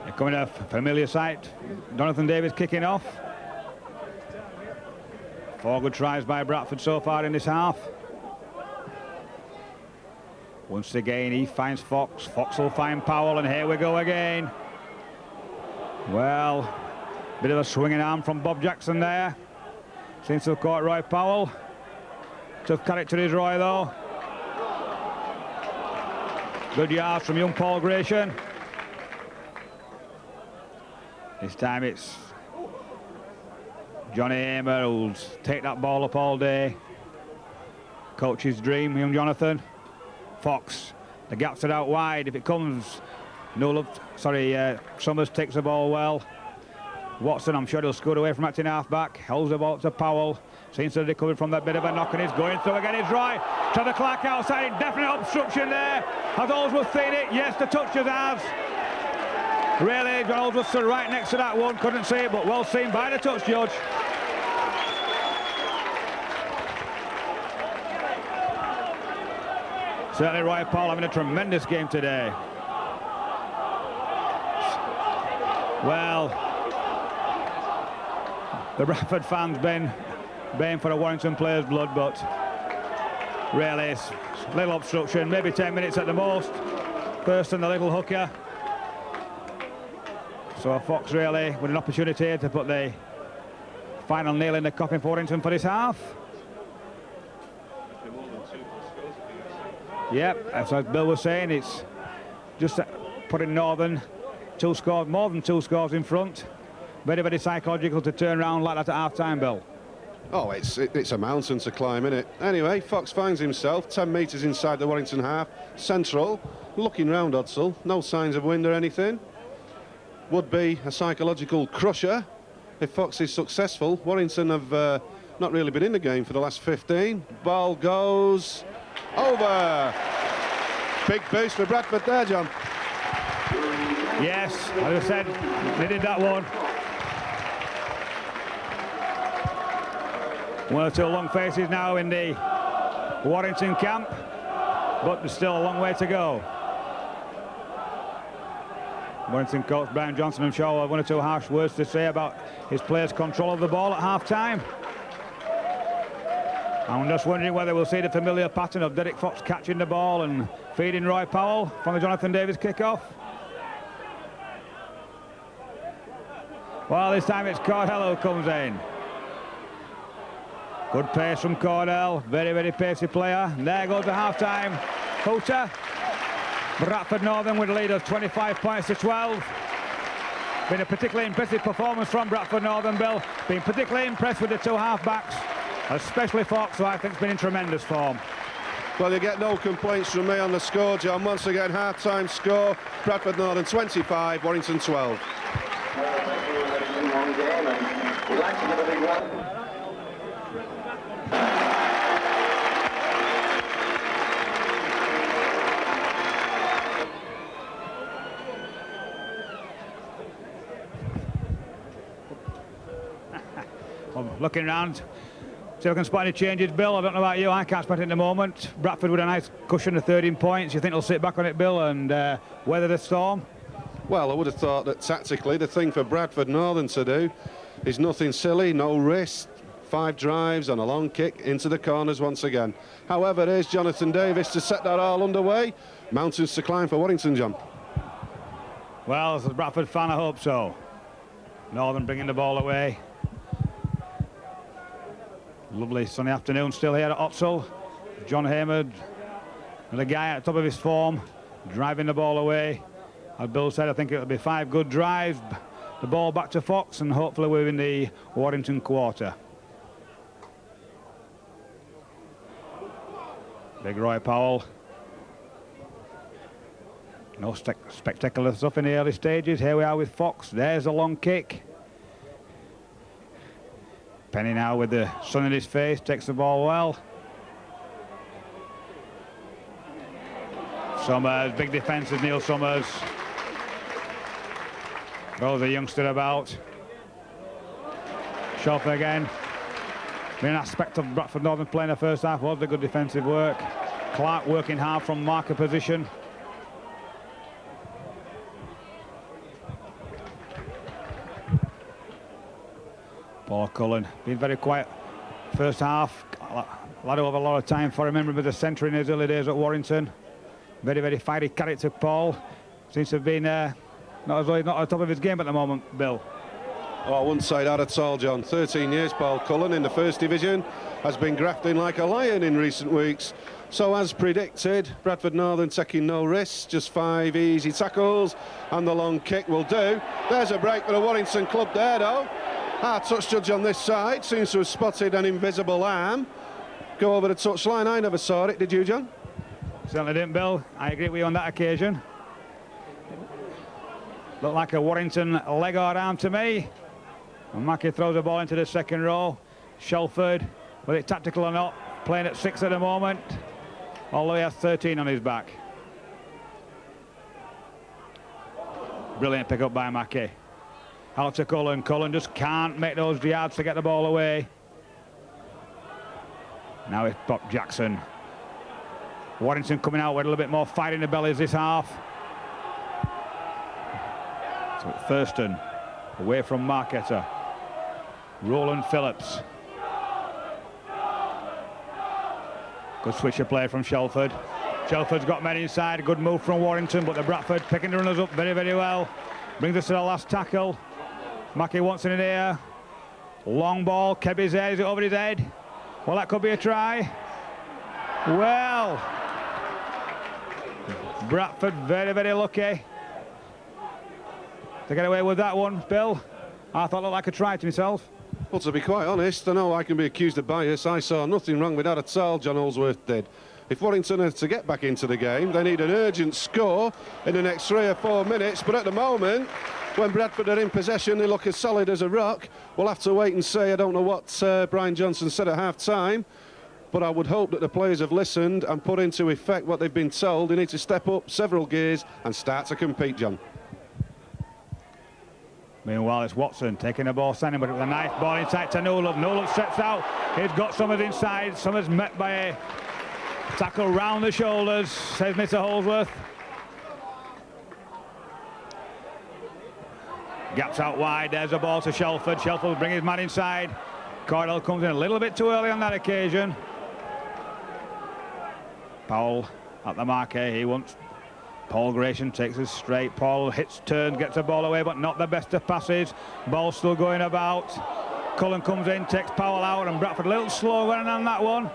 They're coming to a familiar sight. Jonathan Davis kicking off. 4 good tries by Bradford so far in this half. Once again, he finds Fox. Fox will find Powell, and here we go again. Well, bit of a swinging arm from Bob Jackson there. Seems to have caught Roy Powell. Tough character is Roy, though. Good yards from young Paul Gratian. This time it's Johnny Hamer who'll take that ball up all day. Coach's dream, young Jonathan. Fox, the gaps are out wide. If it comes, Summers takes the ball well. Watson, I'm sure he'll scoot away from acting half-back. Holds the ball to Powell. Seems to have recovered from that bit of a knock, and he's going through again. It's Roy. Trevor Clark outside. Definite obstruction there. Has Oldsworth seen it? Yes, the touches has. Really, John Oldsworth stood right next to that one. Couldn't see it, but well seen by the touch judge. Certainly Roy Powell having a tremendous game today. Well, the Bradford fans baying for a Warrington player's blood, but really it's a little obstruction, maybe 10 minutes at the most. First and the little hooker. So Fox really with an opportunity to put the final nail in the coffin for Warrington for this half. Yep, as Bill was saying, it's just putting Northern more than two scores in front. Very, very psychological to turn around like that at half-time, Bill. Oh, it's a mountain to climb, isn't it? Anyway, Fox finds himself 10 metres inside the Warrington half, central, looking round Odsall, no signs of wind or anything. Would be a psychological crusher if Fox is successful. Warrington have not really been in the game for the last 15. Ball goes over. Big boost for Bradford there, John. Yes, as I said, they did that one. One or two long faces now in the Warrington camp, but there's still a long way to go. Warrington coach Brian Johnson, I'm sure, will have one or two harsh words to say about his players' control of the ball at half-time. I'm just wondering whether we'll see the familiar pattern of Derek Fox catching the ball and feeding Roy Powell from the Jonathan Davis kick-off. Well, this time it's Cordell who comes in. Good pace from Cordell, very, very pacey player. And there goes the half-time hooter. Bradford Northern with a lead of 25 points to 12. Been a particularly impressive performance from Bradford Northern, Bill. Been particularly impressed with the two half-backs, especially Fox, who I think has been in tremendous form. Well, you get no complaints from me on the score, John. Once again, half-time score, Bradford Northern 25, Warrington 12. Looking around, see if I can spot any changes, Bill. I don't know about you, I can't spot it at the moment. Bradford with a nice cushion of 13 points. You think they'll sit back on it, Bill, and weather the storm? Well, I would have thought that tactically the thing for Bradford Northern to do is nothing silly, no risk. 5 drives and a long kick into the corners once again. However, here's Jonathan Davis to set that all underway. Mountains to climb for Warrington, John. Well, as a Bradford fan, I hope so. Northern bringing the ball away. Lovely sunny afternoon still here at Odsall. John Hamer, the guy at the top of his form, driving the ball away. As Bill said, I think it'll be 5 good drives, the ball back to Fox, and hopefully we're in the Warrington quarter. Big Roy Powell. No spectacular stuff in the early stages. Here we are with Fox. There's a long kick. Penny now with the sun in his face, takes the ball well. Summers, big defence of Neil Summers. Throws a youngster about. Shelford again. Main aspect of Bradford Northern playing the first half was the good defensive work. Clark working hard from marker position. Paul Cullen been very quiet first half. Lad over a lot of time for him. Remember the centre in his early days at Warrington. Very, very fiery character, Paul. Seems to have been not as though he's not at the top of his game at the moment, Bill. Oh, I wouldn't say that at all, John. 13 years, Paul Cullen in the first division, has been grafting like a lion in recent weeks. So as predicted, Bradford Northern taking no risks, just 5 easy tackles, and the long kick will do. There's a break for the Warrington club there, though. Our touch judge on this side seems to have spotted an invisible arm go over the touchline. I never saw it, did you, John? Certainly didn't, Bill. I agree with you on that occasion. Looked like a Warrington leg or arm to me. And Mackie throws the ball into the second row. Shelford, whether it's tactical or not, playing at 6 at the moment, although he has 13 on his back. Brilliant pick up by Mackie. Out to Cullen. Cullen just can't make those yards to get the ball away. Now it's Bob Jackson. Warrington coming out with a little bit more fire in the bellies this half. So it's Thurston away from Marketer. Roland Phillips. Good switch of play from Shelford. Shelford's got men inside. Good move from Warrington, but the Bradford picking the runners up very, very well. Brings us to the last tackle. Mackie wants it in here. Long ball. Kebby's there. Is it over his head? Well, that could be a try. Well, Bradford very, very lucky to get away with that one, Bill. I thought it looked like a try to myself. Well, to be quite honest, I know I can be accused of bias. I saw nothing wrong with that at all, John Holsworth did. If Warrington are to get back into the game, they need an urgent score in the next 3 or 4 minutes. But at the moment, when Bradford are in possession, they look as solid as a rock. We'll have to wait and see. I don't know what Brian Johnson said at half-time, but I would hope that the players have listened and put into effect what they've been told. They need to step up several gears and start to compete, John. Meanwhile, it's Watson taking the ball, standing but with a nice ball inside to Nolan. Nolan steps out. He's got Summers inside. Summers met by a tackle round the shoulders, says Mr. Holsworth. Gaps out wide. There's a ball to Shelford. Shelford will bring his man inside. Cordell comes in a little bit too early on that occasion. Powell at the marquee. He wants Paul Gratian, takes us straight. Paul hits turn, gets the ball away, but not the best of passes. Ball still going about. Cullen comes in, takes Powell out, and Bradford a little slow going on that one.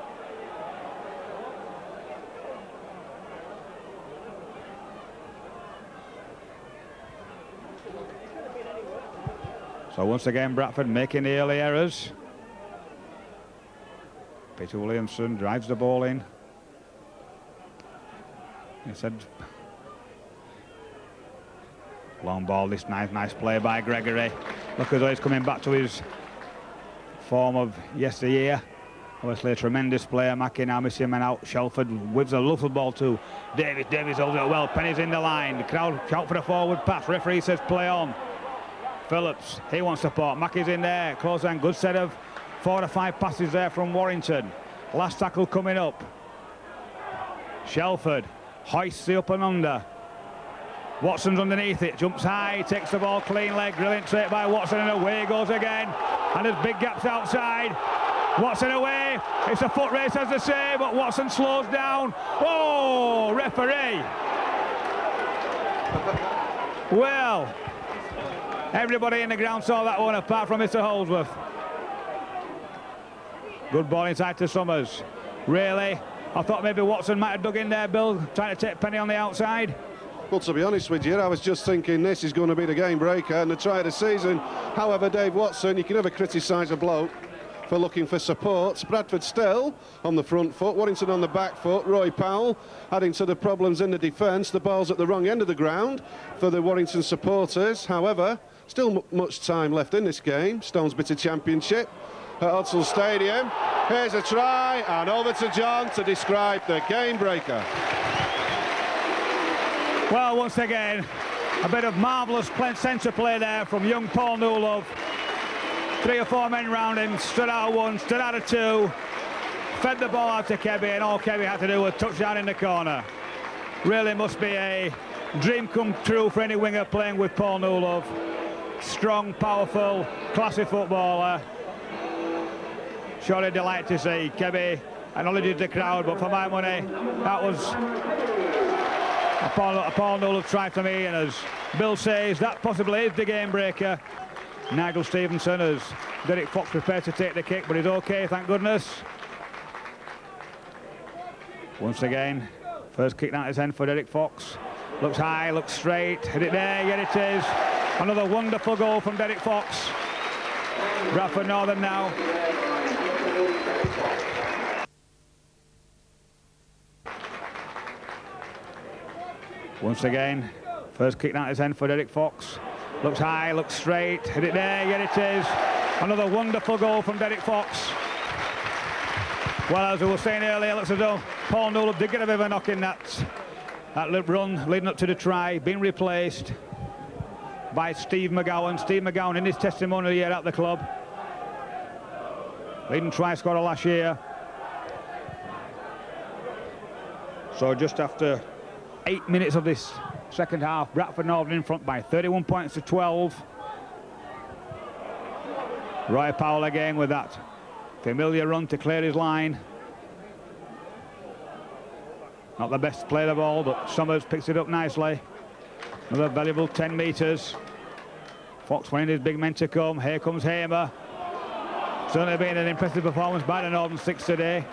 So once again, Bradford making the early errors. Peter Williamson drives the ball in. He said, long ball, this nice play by Gregory. Look as though he's coming back to his form of yesteryear. Obviously a tremendous player. Mackie now missing man out. Shelford whips a lovely ball to Davis. Davis holds it well. Penny's in the line. The crowd shout for the forward pass. Referee says play on. Phillips, he wants support. Mackie's in there. Close and good set of 4 or 5 passes there from Warrington. Last tackle coming up. Shelford hoists the up and under. Watson's underneath it, jumps high, takes the ball clean leg, brilliant straight by Watson, and away goes again. And there's big gaps outside. Watson away, it's a foot race as they say, but Watson slows down. Oh, referee. Well, everybody in the ground saw that one apart from Mr. Holsworth. Good ball inside to Summers. Really, I thought maybe Watson might have dug in there, Bill, trying to take Penny on the outside. Well, to be honest with you, I was just thinking this is going to be the game breaker and the try of the season. However, Dave Watson, you can never criticise a bloke for looking for support. Bradford still on the front foot, Warrington on the back foot. Roy Powell adding to the problems in the defence. The ball's at the wrong end of the ground for the Warrington supporters. However, still much time left in this game. Stones Bitter Championship at Odsal Stadium. Here's a try, and over to John to describe the game breaker. Well, once again, a bit of marvellous centre play there from young Paul Newlove. 3 or 4 men round him, stood out of 1, stood out of 2, fed the ball out to Kebby, and all Kebby had to do was touch down in the corner. Really must be a dream come true for any winger playing with Paul Newlove. Strong, powerful, classy footballer. Surely a delight to see. Kebby acknowledges the crowd, but for my money, that was a Paul Newlove try for me, and as Bill says, that possibly is the game breaker. Nigel Stevenson as Derek Fox prepared to take the kick, but he's okay, thank goodness. Once again, first kick down his end for Derek Fox. Looks high, looks straight, hit it there, yeah it is. Another wonderful goal from Derek Fox. Bradford Northern now. Once again, first kick down his end for Derek Fox. Looks high, looks straight, hit it there, yeah it is. Another wonderful goal from Derek Fox. Well, as we were saying earlier, looks as though Paul Newlove did get a bit of a knock in that run leading up to the try, being replaced by Steve McGowan. Steve McGowan in his testimonial year at the club. Leading try scorer last year. So just after 8 minutes of this second half, Bradford Northern in front by 31 points to 12. Roy Powell again with that familiar run to clear his line. Not the best play of all, but Summers picks it up nicely. Another valuable 10 metres. Fox wanting his big men to come. Here comes Hamer. Certainly been an impressive performance by the Northern Six today.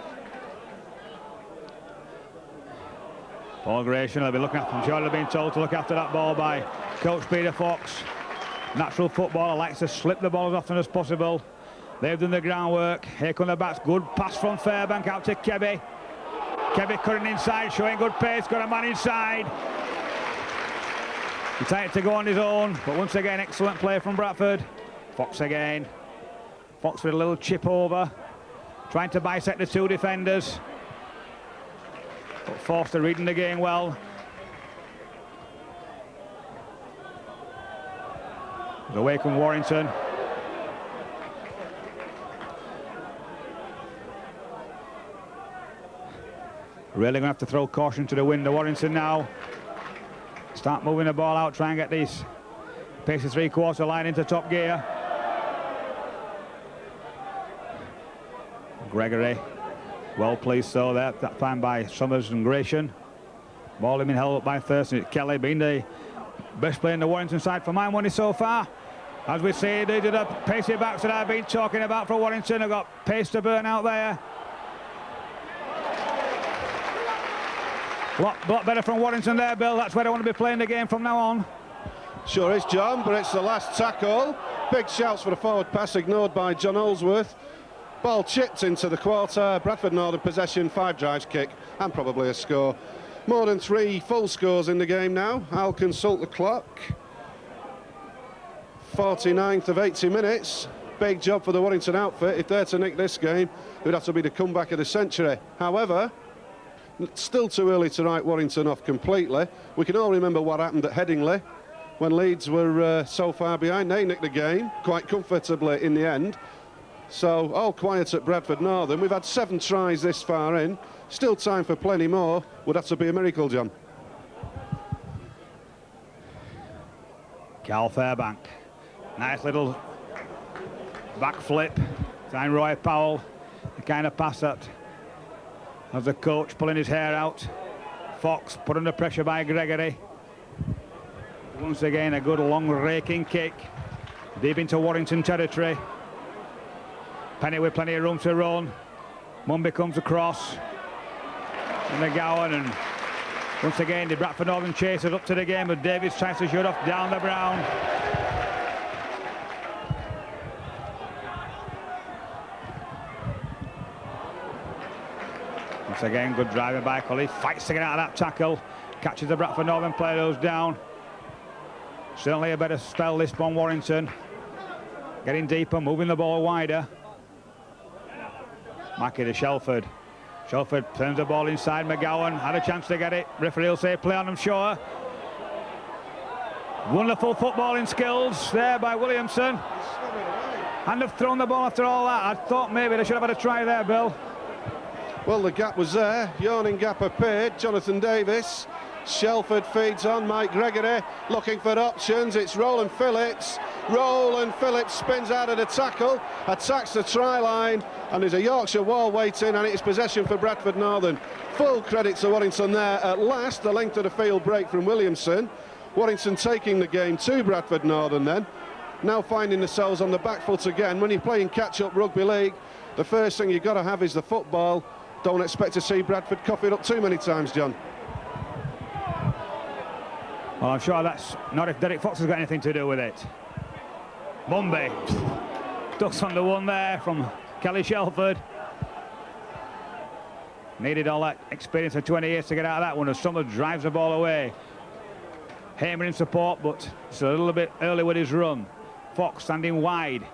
Paul Gratian will be looking after, I'm sure they've been told to look after that ball by Coach Peter Fox. Natural footballer, likes to slip the ball as often as possible. They've done the groundwork. Here come the backs. Good pass from Fairbank out to Kebby. Kebby cutting inside, showing good pace, got a man inside. He tried to go on his own, but once again, excellent play from Bradford. Fox again. Fox with a little chip over, trying to bisect the 2 defenders. But Forster reading the game well. Away from Warrington. Really going to have to throw caution to the wind. Warrington now start moving the ball out, try and get these pace the 3/4 line into top gear. Gregory, well pleased though there, that time by Summers and Gratian. Ball being held up by Thurston. Kelly being the best player in the Warrington side for my money so far. As we see, they did a pacey backs that I've been talking about for Warrington. They've got pace to burn out there. Lot better from Warrington there, Bill. That's where I want to be playing the game from now on. Sure is, John, but it's the last tackle. Big shouts for the forward pass ignored by John Olsworth. Ball chipped into the quarter. Bradford Northern possession, 5 drives, kick, and probably a score. More than 3 full scores in the game now. I'll consult the clock. 49th of 80 minutes. Big job for the Warrington outfit. If they're to nick this game, it would have to be the comeback of the century. However, it's still too early to write Warrington off completely. We can all remember what happened at Headingley when Leeds were so far behind. They nicked the game quite comfortably in the end. So all quiet at Bradford Northern. We've had 7 tries this far in. Still time for plenty more. Would have to be a miracle, John. Cal Fairbank. Nice little back flip. Time Roy Powell. The kind of pass that has the coach pulling his hair out. Fox put under pressure by Gregory. Once again, a good long raking kick. Deep into Warrington territory. Penny with plenty of room to run. Mumby comes across. And McGowan, and Once again, the Bradford Northern chasers up to the game, but Davies tries to shoot off down the brown. Once again, good driving by Cully, fights to get out of that tackle, catches the Bradford Northern player, goes down. Certainly a better spell this one, Warrington. Getting deeper, moving the ball wider. Mackey to Shelford. Shelford turns the ball inside. McGowan had a chance to get it. Referee will say play on, I'm sure. Wonderful footballing skills there by Williamson. And they've thrown the ball after all that. I thought maybe they should have had a try there, Bill. Well, the gap was there. Yawning gap appeared. Jonathan Davis. Shelford feeds on. Mike Gregory looking for options. It's Roland Phillips. Roland Phillips spins out of the tackle, attacks the try line, and there's a Yorkshire wall waiting, and it's possession for Bradford Northern. Full credit to Warrington there. At last, the length of the field break from Williamson. Warrington taking the game to Bradford Northern then. Now finding themselves on the back foot again. When you're playing catch-up rugby league, the first thing you've got to have is the football. Don't expect to see Bradford cough it up too many times, John. Well, I'm sure that's not if Derek Fox has got anything to do with it. Mumby ducks on the one there from Kelly Shelford. Needed all that experience of 20 years to get out of that one as Summers drives the ball away. Hamer in support, but it's a little bit early with his run. Fox standing wide.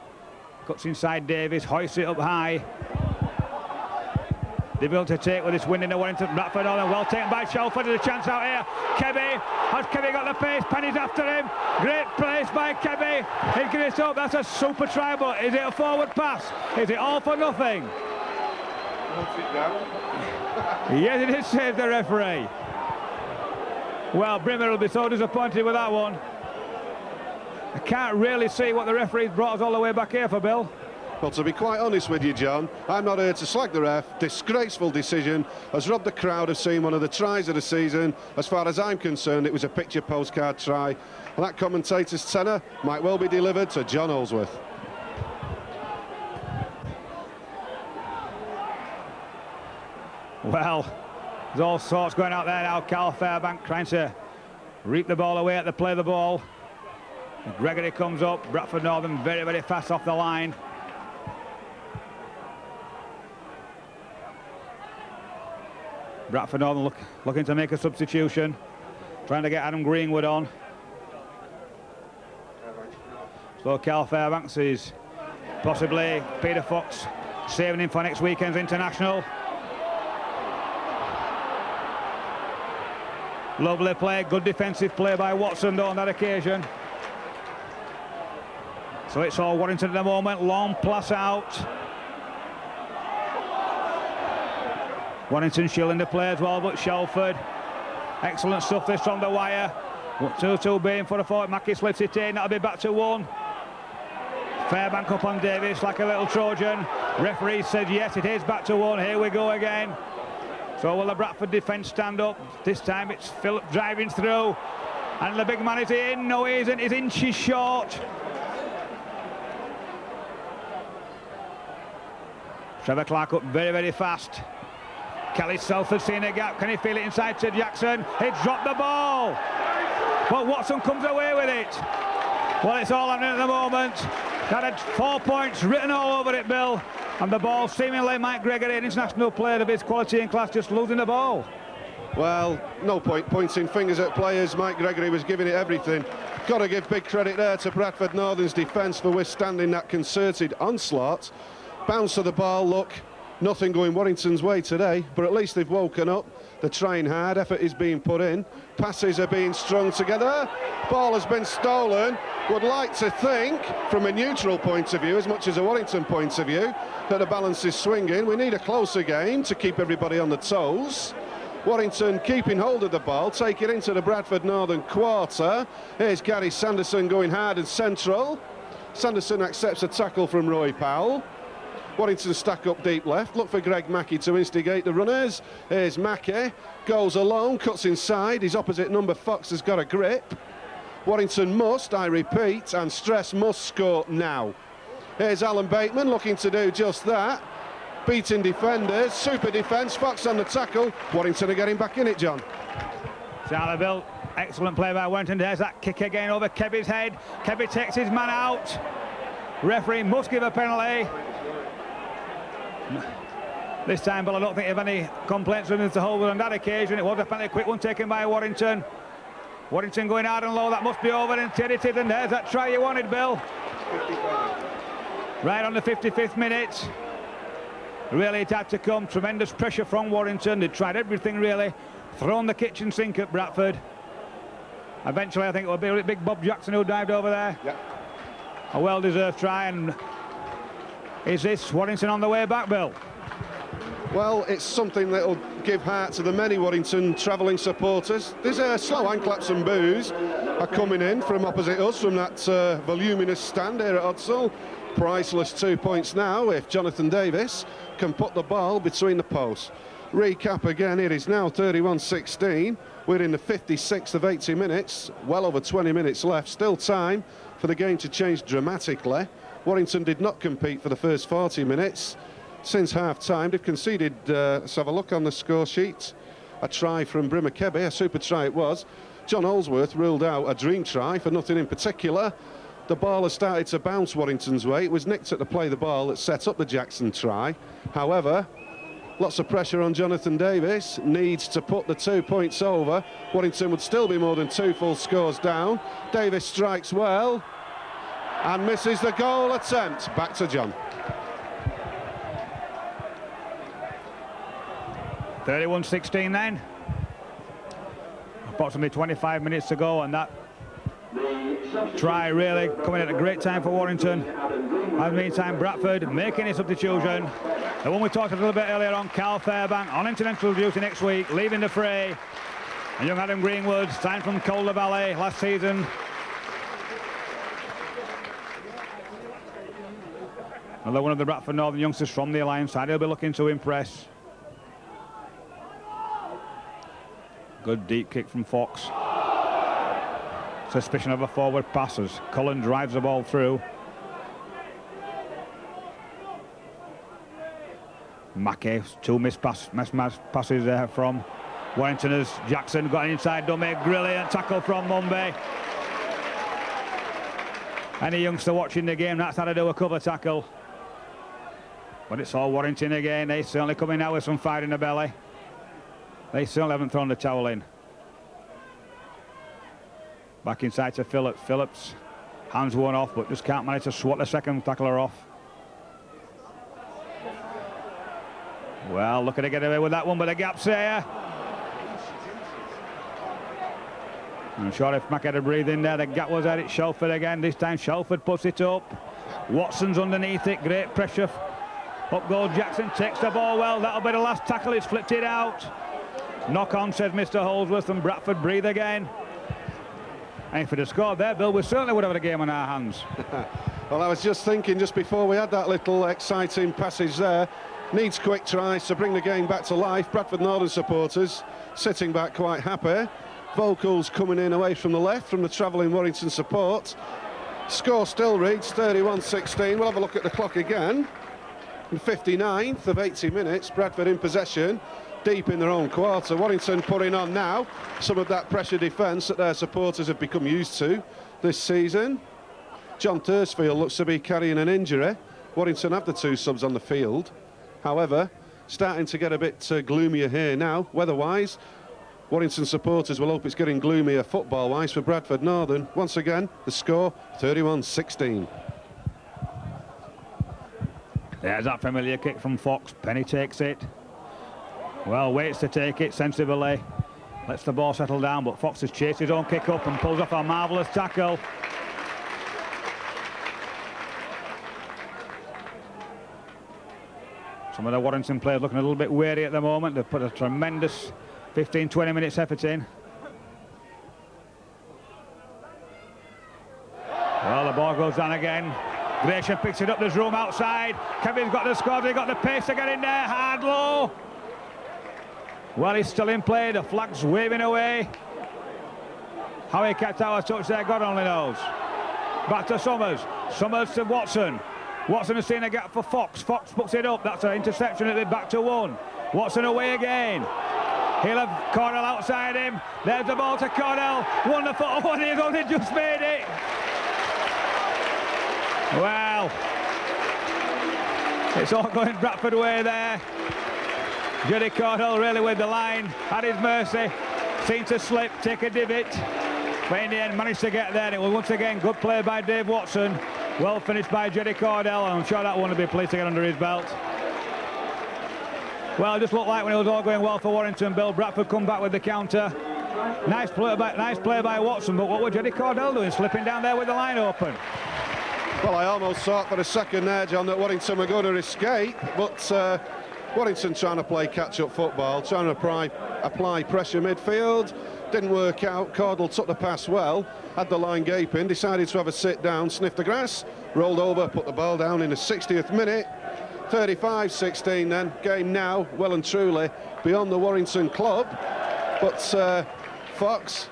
Cuts inside Davis, hoists it up high. Difficult to take with this wind in the Warrington. Bradford Northern, well taken by Shelford. There's a chance out here. Kebby, has Kebby got the pace? Penny's after him. Great place by Kebby. He's getting it up. That's a super try, but is it a forward pass? Is it all for nothing? Yes, it is, says the referee. Well, Brimmer will be so disappointed with that one. I can't really see what the referee's brought us all the way back here for, Bill. Well, to be quite honest with you, John, I'm not here to slag the ref. Disgraceful decision, has robbed the crowd of seeing one of the tries of the season. As far as I'm concerned, it was a picture postcard try. And that commentator's tenor might well be delivered to John Holsworth. Well, there's all sorts going out there now. Carl Fairbank trying to reap the ball away at the play of the ball. Gregory comes up. Bradford Northern very, very fast off the line. Bradford Northern looking to make a substitution, trying to get Adam Greenwood on. So Carl Fairbanks is possibly Peter Fox saving him for next weekend's international. Lovely play, good defensive play by Watson on that occasion. So it's all Warrington at the moment. Long pass out. Warrington shielding the play as well, but Shelford. Excellent stuff this from the wire. 2-2 being for the forward. Mackey slips it in. That'll be back to 1. Fairbank up on Davis like a little Trojan. Referee said yes, it is back to 1. Here we go again. So will the Bradford defence stand up? This time it's Philip driving through. And the big man is in. No, he isn't. He's inches short. Trevor Clark up very, very fast. Kelly Selford seeing a gap. Can he feel it inside to Jackson? He dropped the ball. But Watson comes away with it. Well, it's all happening at the moment. That had 4 points written all over it, Bill. And the ball seemingly Mike Gregory, an international player of his quality and class, just losing the ball. Well, no point pointing fingers at players. Mike Gregory was giving it everything. Got to give big credit there to Bradford Northern's defence for withstanding that concerted onslaught. Bounce of the ball, look, nothing going Warrington's way today, but at least they've woken up. They're trying hard, effort is being put in, passes are being strung together, ball has been stolen. Would like to think, from a neutral point of view, as much as a Warrington point of view, that the balance is swinging. We need a closer game to keep everybody on the toes. Warrington keeping hold of the ball, take it into the Bradford Northern quarter. Here's Gary Sanderson going hard and central. Sanderson accepts a tackle from Roy Powell. Warrington stack up deep left, look for Greg Mackey to instigate the runners. Here's Mackey, goes alone, cuts inside, his opposite number Fox has got a grip. Warrington must, I repeat, and stress must score now. Here's Alan Bateman looking to do just that. Beating defenders, super defence, Fox on the tackle. Warrington are getting back in it, John. Charlie Bill, excellent play by Warrington. There's that kick again over Kevy's head. Kevy takes his man out. Referee must give a penalty. This time, Bill, I don't think you have any complaints with Mr. Holwood on that occasion. It was a penalty, quick one taken by Warrington. Warrington going hard and low, that must be over, and it is, and there's that try you wanted, Bill. 55. Right on the 55th minute. Really it had to come, tremendous pressure from Warrington. They tried everything really, thrown the kitchen sink at Bradford. Eventually I think it will be big Bob Jackson who dived over there. Yeah. A well-deserved try, and is this Warrington on the way back, Bill? Well, it's something that'll give heart to the many Warrington travelling supporters. There's a slow hand claps and boos are coming in from opposite us from that voluminous stand here at Odsal. Priceless 2 points now if Jonathan Davis can put the ball between the posts. Recap again, it is now 31-16. We're in the 56th of 80 minutes, well over 20 minutes left. Still time for the game to change dramatically. Warrington did not compete for the first 40 minutes. Since half-time, they've conceded, let's have a look on the score sheet, a try from Brimmer Kebby, a super try it was. John Holsworth ruled out a dream try for nothing in particular. The ball has started to bounce Warrington's way. It was nicked at the play the ball that set up the Jackson try. However, lots of pressure on Jonathan Davis, needs to put the 2 points over. Warrington would still be more than 2 full scores down. Davis strikes well and misses the goal attempt. Back to John. 31-16 then. Approximately 25 minutes to go, and that try really coming at a great time for Warrington. In the meantime, Bradford making his substitution. The one we talked a little bit earlier on, Carl Fairbank, on international duty next week, leaving the fray. And young Adam Greenwood, signed from Calder Valley last season. Another one of the Bradford Northern youngsters from the Alliance side. He'll be looking to impress. Good deep kick from Fox. Suspicion of a forward pass as Cullen drives the ball through. Mackey, two missed passes there from Warrington as Jackson got an inside dummy. Brilliant tackle from Mumby. Any youngster watching the game, that's how to do a cover tackle. But it's all Warrington again. They certainly coming now with some fire in the belly. They certainly haven't thrown the towel in. Back inside to Phillips. Phillips, hands one off, but just can't manage to swat the second tackler off. Well, looking to get away with that one, but the gap's there. I'm sure if Mack had a breathe in there, the gap was there. It's Shelford again. This time Shelford puts it up. Watson's underneath it. Great pressure. Up goes Jackson, takes the ball well. That'll be the last tackle. He's flipped it out. Knock on, says Mr. Holsworth, and Bradford breathe again. And if we'd have scored there, Bill, we certainly would have had a game on our hands. Well, I was just thinking, just before we had that little exciting passage there, needs quick tries to bring the game back to life. Bradford Northern supporters sitting back quite happy. Vocals coming in away from the left from the travelling Warrington support. Score still reads 31-16. We'll have a look at the clock again. In 59th of 80 minutes, Bradford in possession, deep in their own quarter. Warrington putting on now some of that pressure defence that their supporters have become used to this season. John Thursfield looks to be carrying an injury. Warrington have the two subs on the field. However, starting to get a bit gloomier here now, weather-wise. Warrington supporters will hope it's getting gloomier football-wise for Bradford Northern. Once again, the score, 31-16. There's that familiar kick from Fox. Penny takes it. Well, waits to take it sensibly. Lets the ball settle down, but Fox has chased his own kick up and pulls off a marvellous tackle. Some of the Warrington players looking a little bit weary at the moment. They've put a tremendous 15-20 minutes effort in. Well, the ball goes down again. Gratian picks it up, there's room outside. Kevin's got the squad, he got the pace to get in there. Hard low. Well, he's still in play, the flag's waving away. How he kept out a touch there, God only knows. Back to Summers. Summers to Watson. Watson has seen a gap for Fox. Fox puts it up, that's an interception at the back to one. Watson away again. He'll have Cordell outside him. There's the ball to Cordell. Wonderful. Oh, and he's only just made it. Well, it's all going Bradford way there. Juddy Cordell really with the line at his mercy. Seemed to slip, take a divot, but in the end managed to get there. It was once again good play by Dave Watson. Well finished by Juddy Cordell, and I'm sure that one will be pleased to get under his belt. Well, it just looked like when it was all going well for Warrington, Bill, Bradford come back with the counter. Nice play by Watson, but what was Juddy Cordell doing, slipping down there with the line open? Well, I almost thought for a second there, John, that Warrington were going to escape, but Warrington trying to play catch-up football, trying to apply pressure midfield. Didn't work out. Cordell took the pass well, had the line gaping, decided to have a sit down, sniff the grass, rolled over, put the ball down in the 60th minute. 35-16 then. Game now, well and truly, beyond the Warrington club. But Fox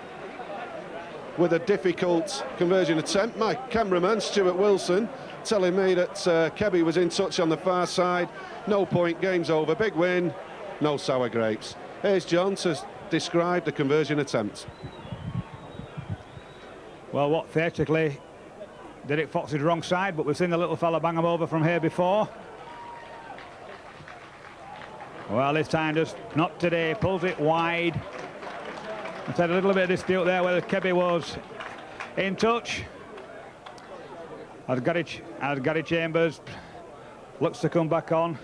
with a difficult conversion attempt. My cameraman, Stuart Wilson, telling me that Kebby was in touch on the far side. No point, game's over. Big win, no sour grapes. Here's John to describe the conversion attempt. Well, what theatrically did it Fox's wrong side, but we've seen the little fella bang him over from here before. Well, this time just not today, pulls it wide. I've had a little bit of dispute there whether Kebby was in touch. As Gary Chambers looks to come back on.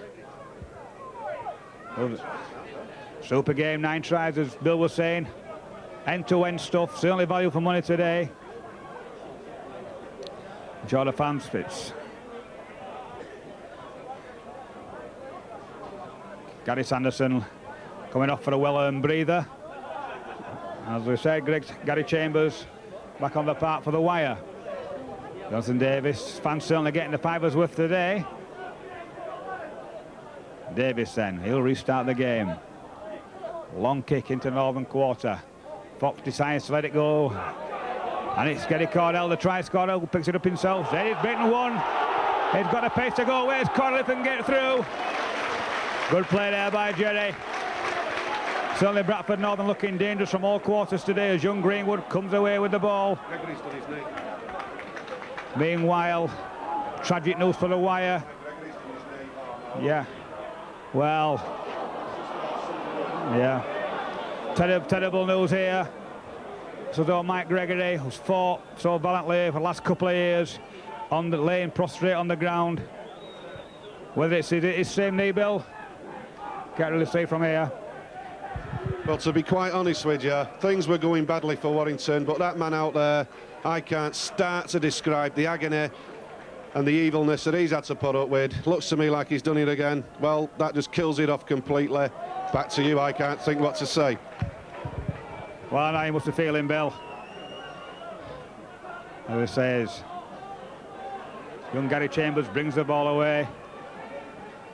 Super game, 9 tries, as Bill was saying. End-to-end stuff, certainly value for money today. Jordan fans, it's Gary Sanderson coming off for a well-earned breather. As we said, Gary Chambers back on the park for the wire. Jonathan Davis, fans certainly getting the fivers worth today. Davis then, he'll restart the game. Long kick into Northern quarter. Fox decides to let it go. And it's Gary Cordell, the try. Cordell picks it up himself. Then he's beaten one. He's got a pace to go. Where's Cordell if he can get through? Good play there by Jerry. Certainly Bradford Northern looking dangerous from all quarters today as young Greenwood comes away with the ball. Meanwhile, tragic news for the wire. Yeah. Well. Yeah. Terrible news here. So though Mike Gregory, who's fought so valiantly for the last couple of years, laying prostrate on the ground. Whether it's his same knee, Bill, can't really see from here. Well, to be quite honest with you, things were going badly for Warrington, but that man out there, I can't start to describe the agony and the evilness that he's had to put up with. Looks to me like he's done it again. Well, that just kills it off completely. Back to you, I can't think what to say. Well, now you must be feeling, Bill. As it says, young Gary Chambers brings the ball away.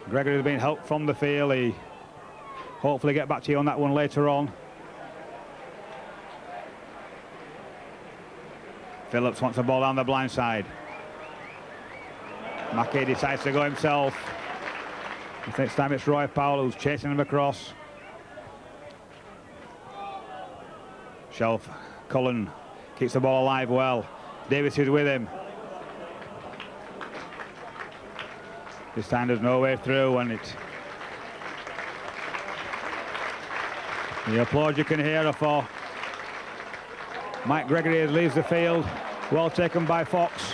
Gregory's been helped from the field. He hopefully get back to you on that one later on. Phillips wants the ball down the blind side. Mackey decides to go himself. This time it's Roy Powell who's chasing him across. Shelf, Cullen keeps the ball alive well. Davis is with him. This time there's no way through, and the applause you can hear are for Mike Gregory as leaves the field. Well taken by Fox.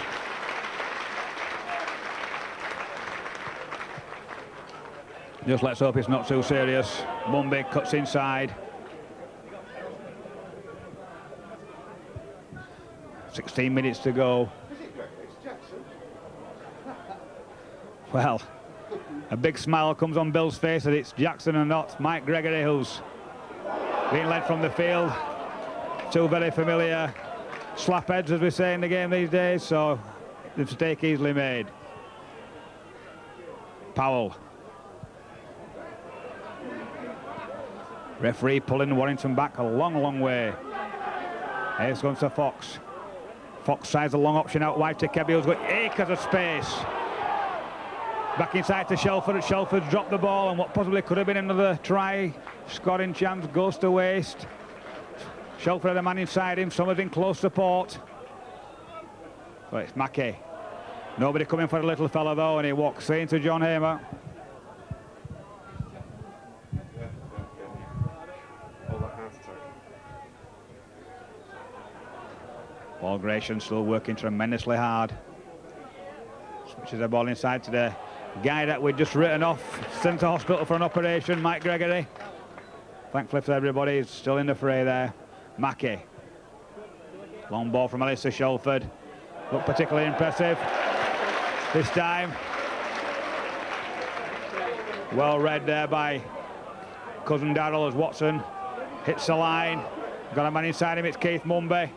Just let's hope it's not too serious. Mumby cuts inside. 16 minutes to go. Well, a big smile comes on Bill's face that it's Jackson and not Mike Gregory who's being led from the field. Two very familiar slapheads, as we say in the game these days, so the mistake easily made. Powell. Referee pulling Warrington back a long way. Here's going to Fox. Fox tries a long option out wide to Kebby, who's got acres of space. Back inside to Shelford. Shelford's dropped the ball, and what possibly could have been another try scoring chance goes to waste. Shelford had a man inside him. Someone's in close support. But it's Mackey. Nobody coming for the little fella though, and he walks into John Hamer. Paul Gratian still working tremendously hard. Switches the ball inside to the guy that we'd just written off, sent to hospital for an operation, Mike Gregory. Thankfully for everybody, he's still in the fray there. Mackey. Long ball from Alistair Shelford. Looked particularly impressive this time. Well read there by cousin Darrell as Watson hits the line. Got a man inside him, it's Keith Mumby.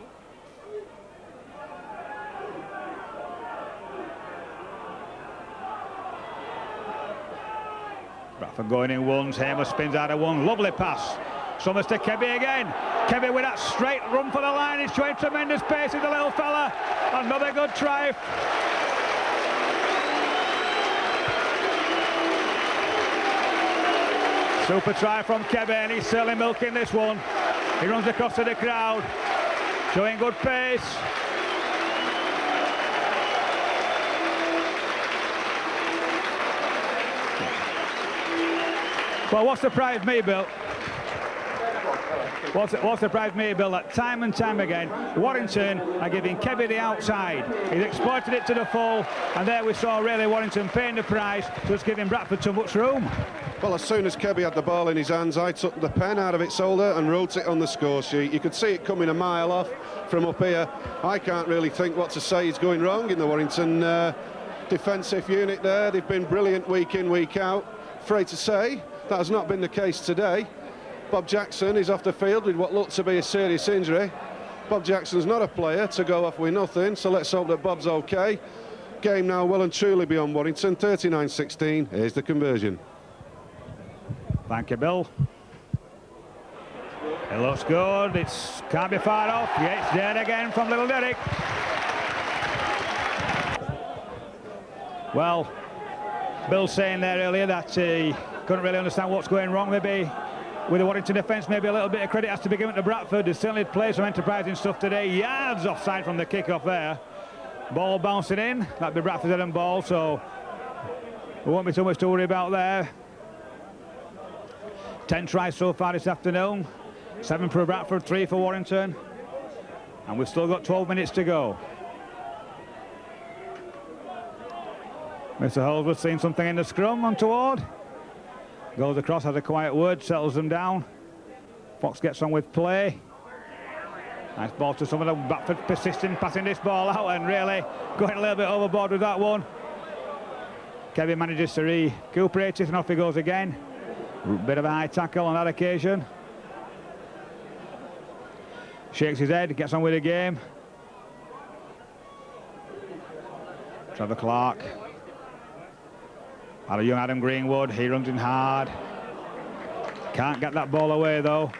Bradford going in ones, Hamer spins out of one, lovely pass. Summers to Kebby again. Kebby with that straight run for the line, he's showing tremendous pace with the little fella. Another good try. Super try from Kebby, and he's certainly milking this one. He runs across to the crowd, showing good pace. Well, what surprised me, Bill? What surprised me, Bill, that time and time again, Warrington are giving Kebby the outside. He's exploited it to the full, and there we saw really Warrington paying the price, just giving Bradford too much room. Well, as soon as Kebby had the ball in his hands, I took the pen out of its holder and wrote it on the score sheet. You could see it coming a mile off from up here. I can't really think what to say is going wrong in the Warrington defensive unit there. They've been brilliant week in, week out. Afraid to say that has not been the case today. Bob Jackson is off the field with what looked to be a serious injury. Bob Jackson's not a player to go off with nothing, so let's hope that Bob's okay. Game now well and truly beyond Warrington, 39-16. Here's the conversion. Thank you, Bill. It looks good. It can't be far off. Yeah, it's there again from little Derek. Well, Bill saying there earlier that he couldn't really understand what's going wrong. Maybe with the Warrington defence, maybe a little bit of credit has to be given to Bradford. They certainly played some enterprising stuff today. Yards offside from the kick-off there. Ball bouncing in. That'd be Bradford's head and ball, so there won't be too much to worry about there. 10 tries so far this afternoon. 7 for Bradford, 3 for Warrington. And we've still got 12 minutes to go. Mr. Holdsworth seeing something in the scrum untoward. Goes across, has a quiet word, settles them down. Fox gets on with play. Nice ball to some of them. Bradford persisting, passing this ball out and really going a little bit overboard with that one. Kevin manages to recuperate it and off he goes again. Bit of a high tackle on that occasion. Shakes his head, gets on with the game. Trevor Clark. Had a young Adam Greenwood, he runs in hard. Can't get that ball away though.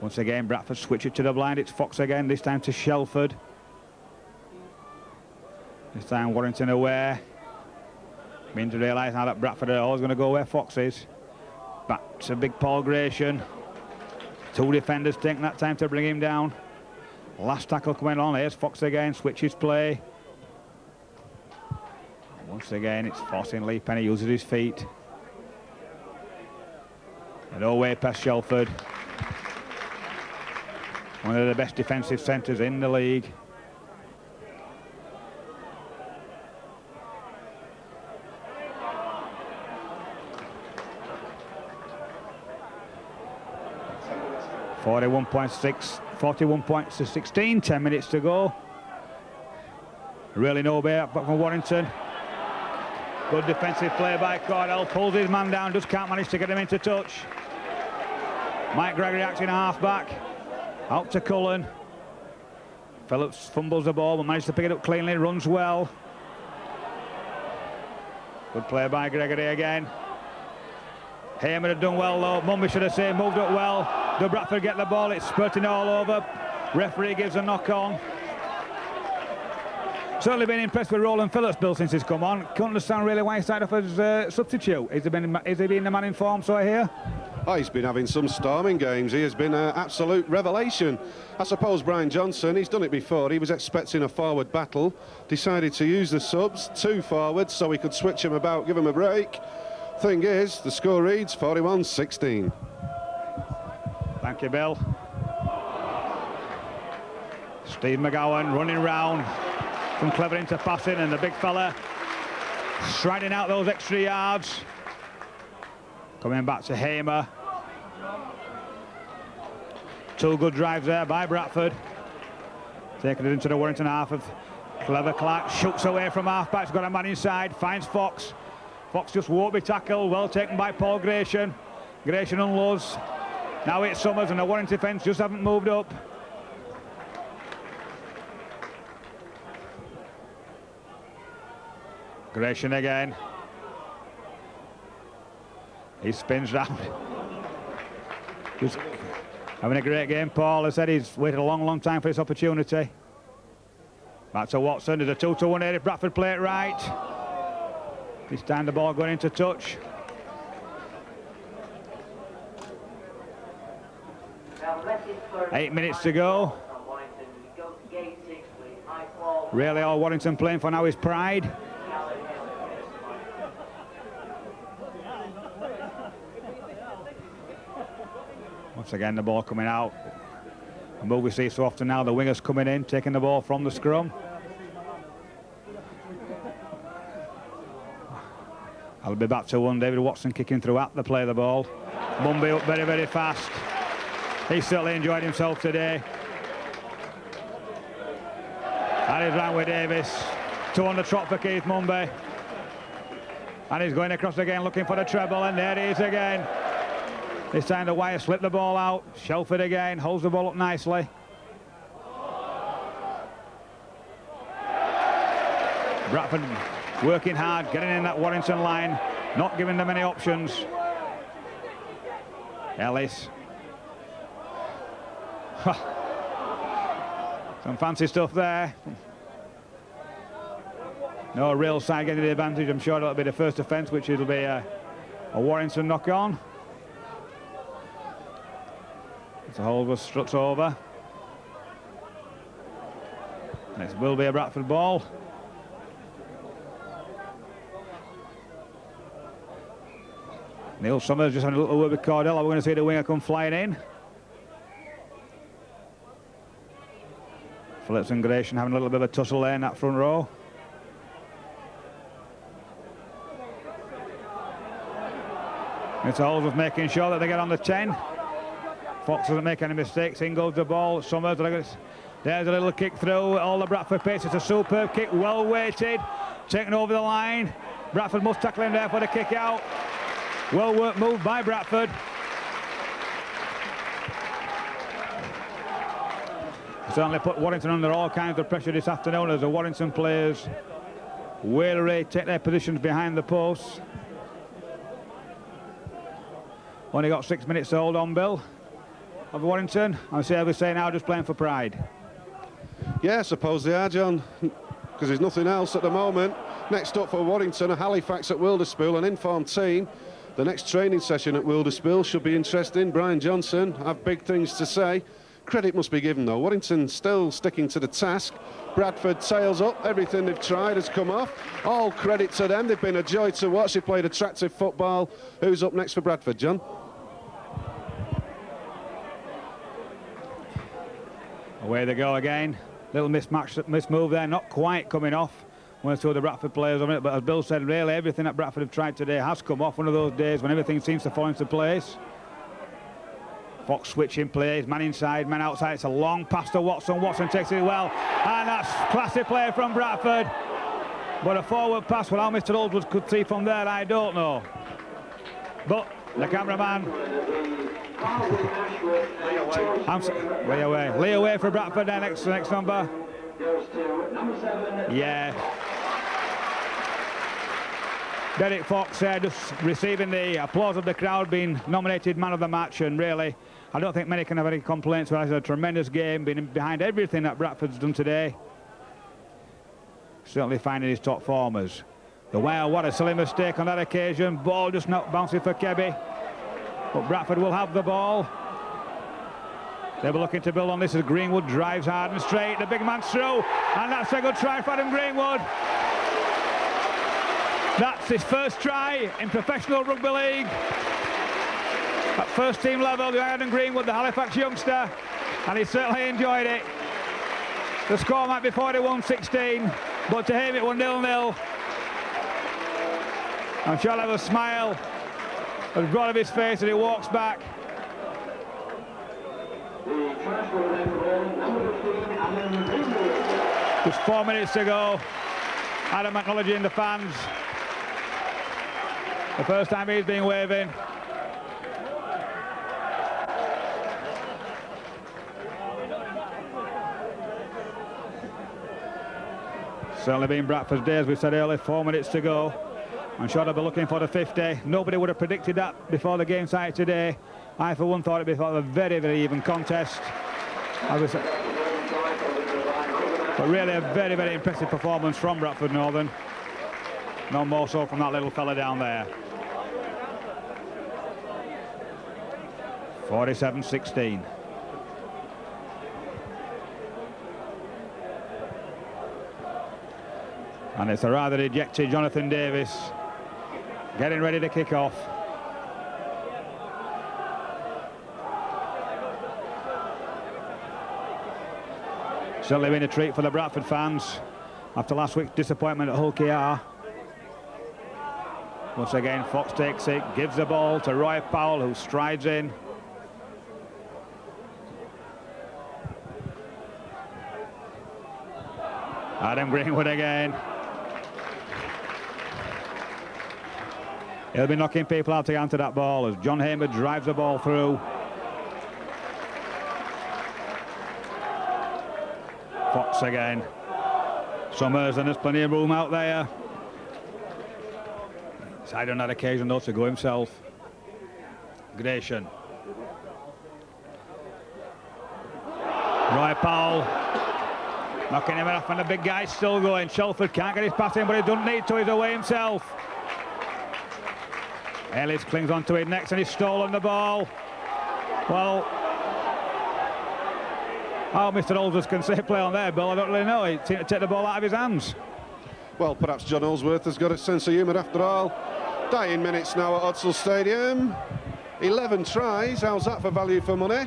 Once again, Bradford switch it to the blind. It's Fox again, this time to Shelford. This time Warrington aware. Mean to realise now that Bradford are always going to go where Fox is. Back to big Paul Gratian. 2 defenders taking that time to bring him down. Last tackle coming on. Here's Fox again, switches play. Once again, it's forcing Lee Penny, uses his feet. And away past Shelford. One of the best defensive centres in the league. .41 points to 16, 10 minutes to go. Really no back from Warrington. Good defensive play by Cordell, pulls his man down, just can't manage to get him into touch. Mike Gregory acting half-back, out to Cullen. Phillips fumbles the ball, but manages to pick it up cleanly, runs well. Good play by Gregory again. Hamer had done well though, Mumby should have said, moved up well. Do Bradford get the ball, it's spurting all over. Referee gives a knock on. Certainly been impressed with Roland Phillips, Bill, since he's come on. Can't understand really why he started off as substitute. Has he been the man in form so here? Oh, he's been having some storming games. He has been an absolute revelation. I suppose Brian Johnson, he's done it before. He was expecting a forward battle, decided to use the subs, 2 forwards, so he could switch them about, give them a break. Thing is, the score reads 41-16. Thank you, Bill. Steve McGowan running round from clever into passing, and the big fella striding out those extra yards. Coming back to Hamer. 2 good drives there by Bradford. Taking it into the Warrington half of clever Clark. Shoots away from half-back. He's got a man inside. Finds Fox. Fox just won't be tackled. Well taken by Paul Gratian. Gratian unloads. Now it's Summers, and the Warrington defence just haven't moved up. Gratian again. He spins round. Just having a great game, Paul. As I said, he's waited a long time for this opportunity. Back to Watson. There's a 2-1 here if Bradford play it right. This time the ball going into touch. Eight minutes to go. Really all Warrington playing for now is pride. Once again the ball coming out. A move we see so often now, the wingers coming in, taking the ball from the scrum. I'll be back to 1. David Watson kicking through at the play of the ball. Mumby up very fast. He certainly enjoyed himself today. And he's round with Davis. 2 on the trot for Keith Mumby. And he's going across again looking for the treble, and there he is again. This time the wire slipped the ball out. Shelford again, holds the ball up nicely. Bradford working hard, getting in that Warrington line, not giving them any options. Ellis. Some fancy stuff there. No real side getting the advantage. I'm sure that'll be the first offence, which it'll be a Warrington knock on. The hold was struck over. This will be a Bradford ball. Neil Summers just having a little word with Cordell. We're going to see the winger come flying in. Phillips and Gratian having a little bit of a tussle there in that front row. Mr. Holes was making sure that they get on the 10. Fox doesn't make any mistakes. In goes the ball. Summers, there's a little kick through. All the Bradford pace. It's a superb kick, well weighted, taken over the line. Bradford must tackle him there for the kick out. Well worked move by Bradford. Certainly put Warrington under all kinds of pressure this afternoon as the Warrington players warily take their positions behind the posts. Only got 6 minutes to hold on, Bill, of Warrington. I see we say now just playing for pride. Yeah, I suppose they are, John, because there's nothing else at the moment. Next up for Warrington, a Halifax at Wilderspool, an informed team. The next training session at Wilderspool should be interesting. Brian Johnson have big things to say. Credit must be given though. Warrington still sticking to the task. Bradford tails up. Everything they've tried has come off. All credit to them. They've been a joy to watch. They played attractive football. Who's up next for Bradford, John? Away they go again. Little mismove there, not quite coming off. One or two of the Bradford players on it, but as Bill said, really everything that Bradford have tried today has come off. One of those days when everything seems to fall into place. Fox switching plays, man inside, man outside. It's a long pass to Watson. Watson takes it well, and that's classy play from Bradford. But a forward pass, well, how Mr. Oldwood could see from there, I don't know. But the cameraman. Way away. Lee away for Bradford there, next number. Yeah. Derek Fox there just receiving the applause of the crowd, being nominated man of the match, and really I don't think many can have any complaints. Well, it's a tremendous game, being behind everything that Bradford's done today. certainly finding his top formers. Well, what a silly mistake on that occasion. Ball just not bouncing for Kebby. But Bradford will have the ball. They were looking to build on this as Greenwood drives hard and straight. The big man's through, and that's a good try for Adam Greenwood. That's his first try in professional rugby league. At first team level, the Adam Greenwood, the Halifax youngster, and he certainly enjoyed it. The score might be 41-16, but to him it was 0-0. I'm sure he'll have a smile has brought up his face as he walks back. Just 4 minutes to go. Adam acknowledging the fans. The first time he's been waving. Certainly been Bradford's day, as we said earlier. 4 minutes to go. I'm sure they'll be looking for the 50. Nobody would have predicted that before the game started today. I, for one, thought it'd be a very, very even contest. As we said. But really a very, very impressive performance from Bradford Northern. No more so from that little fella down there. 47-16. And it's a rather dejected Jonathan Davis getting ready to kick off. Certainly been a treat for the Bradford fans after last week's disappointment at Hull KR. Once again, Fox takes it, gives the ball to Roy Powell, who strides in. Adam Greenwood again. He'll be knocking people out to get onto that ball as John Hamer drives the ball through. Fox again. Summers, and there's plenty of room out there. Side on that occasion though to go himself. Gratian. Roy Powell knocking him off, and the big guy's still going. Shelford can't get his pass in, but he doesn't need to. He's away himself. Ellis clings onto it next, and he's stolen the ball. Well, how Mr. Oldsworth can say play on there, Bill, I don't really know. He seemed to take the ball out of his hands. Well, perhaps John Oldsworth has got a sense of humour after all. Dying minutes now at Odsal Stadium. 11 tries, how's that for value for money?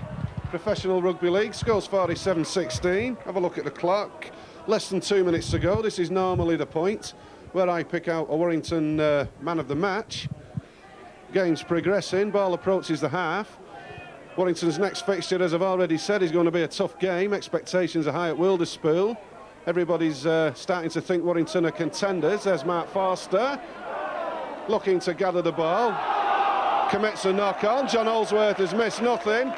Professional Rugby League, scores 47-16. Have a look at the clock. Less than 2 minutes to go. This is normally the point where I pick out a Warrington man of the match. Game's progressing, ball approaches the half. Warrington's next fixture, as I've already said, is going to be a tough game. Expectations are high at Wilderspool. Everybody's starting to think Warrington are contenders. There's Mark Forster looking to gather the ball. Commits a knock on. John Oldsworth has missed nothing.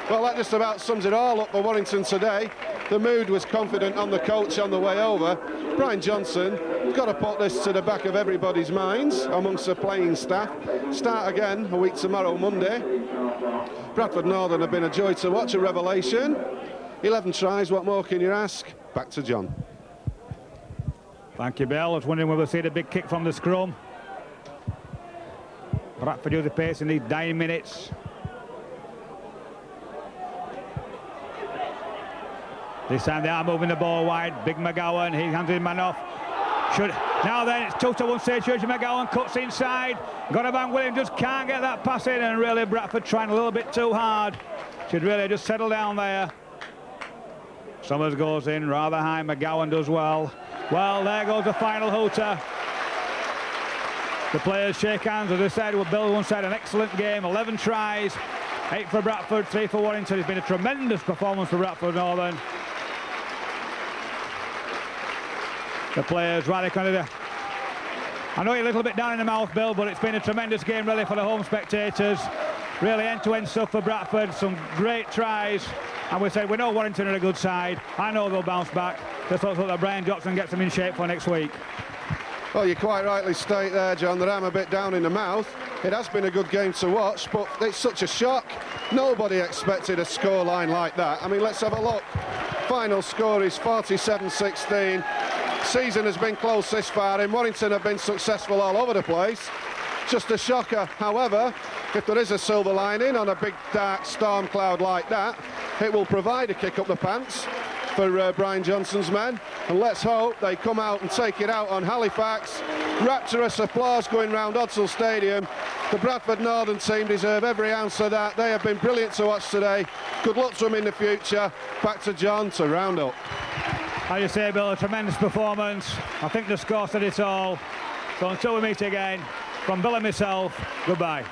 Well, that just about sums it all up for Warrington today. The mood was confident on the coach on the way over. Brian Johnson got to put this to the back of everybody's minds amongst the playing staff. Start again a week tomorrow, Monday. Bradford Northern have been a joy to watch, a revelation. 11 tries, what more can you ask? Back to John. Thank you, Bill. I was wondering whether we'll see the big kick from the scrum. Bradford use the pace in these dying minutes. This time they are moving the ball wide. Big McGowan, he hands his man off. Now then, it's 2-1 situation. McGowan cuts inside. Gonaban Williams just can't get that pass in, and really Bradford trying a little bit too hard. Should really just settle down there. Summers goes in rather high. McGowan does well. Well, there goes the final hooter. The players shake hands. As I said, Bill once said, an excellent game. 11 tries, 8 for Bradford, 3 for Warrington. It's been a tremendous performance for Bradford Northern. The players rather kind of, I know you're a little bit down in the mouth, Bill, but it's been a tremendous game really for the home spectators. Really end-to-end stuff for Bradford, some great tries. And we said, we know Warrington are a good side. I know they'll bounce back. Just hope that Brian Johnson gets them in shape for next week. Well, you quite rightly state there, John, that I'm a bit down in the mouth. It has been a good game to watch, but it's such a shock. Nobody expected a scoreline like that. I mean, let's have a look. Final score is 47-16. season has been close this far, and Warrington have been successful all over the place. Just a shocker, however, if there is a silver lining on a big dark storm cloud like that, it will provide a kick up the pants for Brian Johnson's men, and let's hope they come out and take it out on Halifax. Rapturous applause going round Odsal Stadium. The Bradford Northern team deserve every ounce of that. They have been brilliant to watch today. Good luck to them in the future. Back to John to round up. How you say, Bill, a tremendous performance. I think the score said it all. So until we meet again, from Bill and myself, goodbye.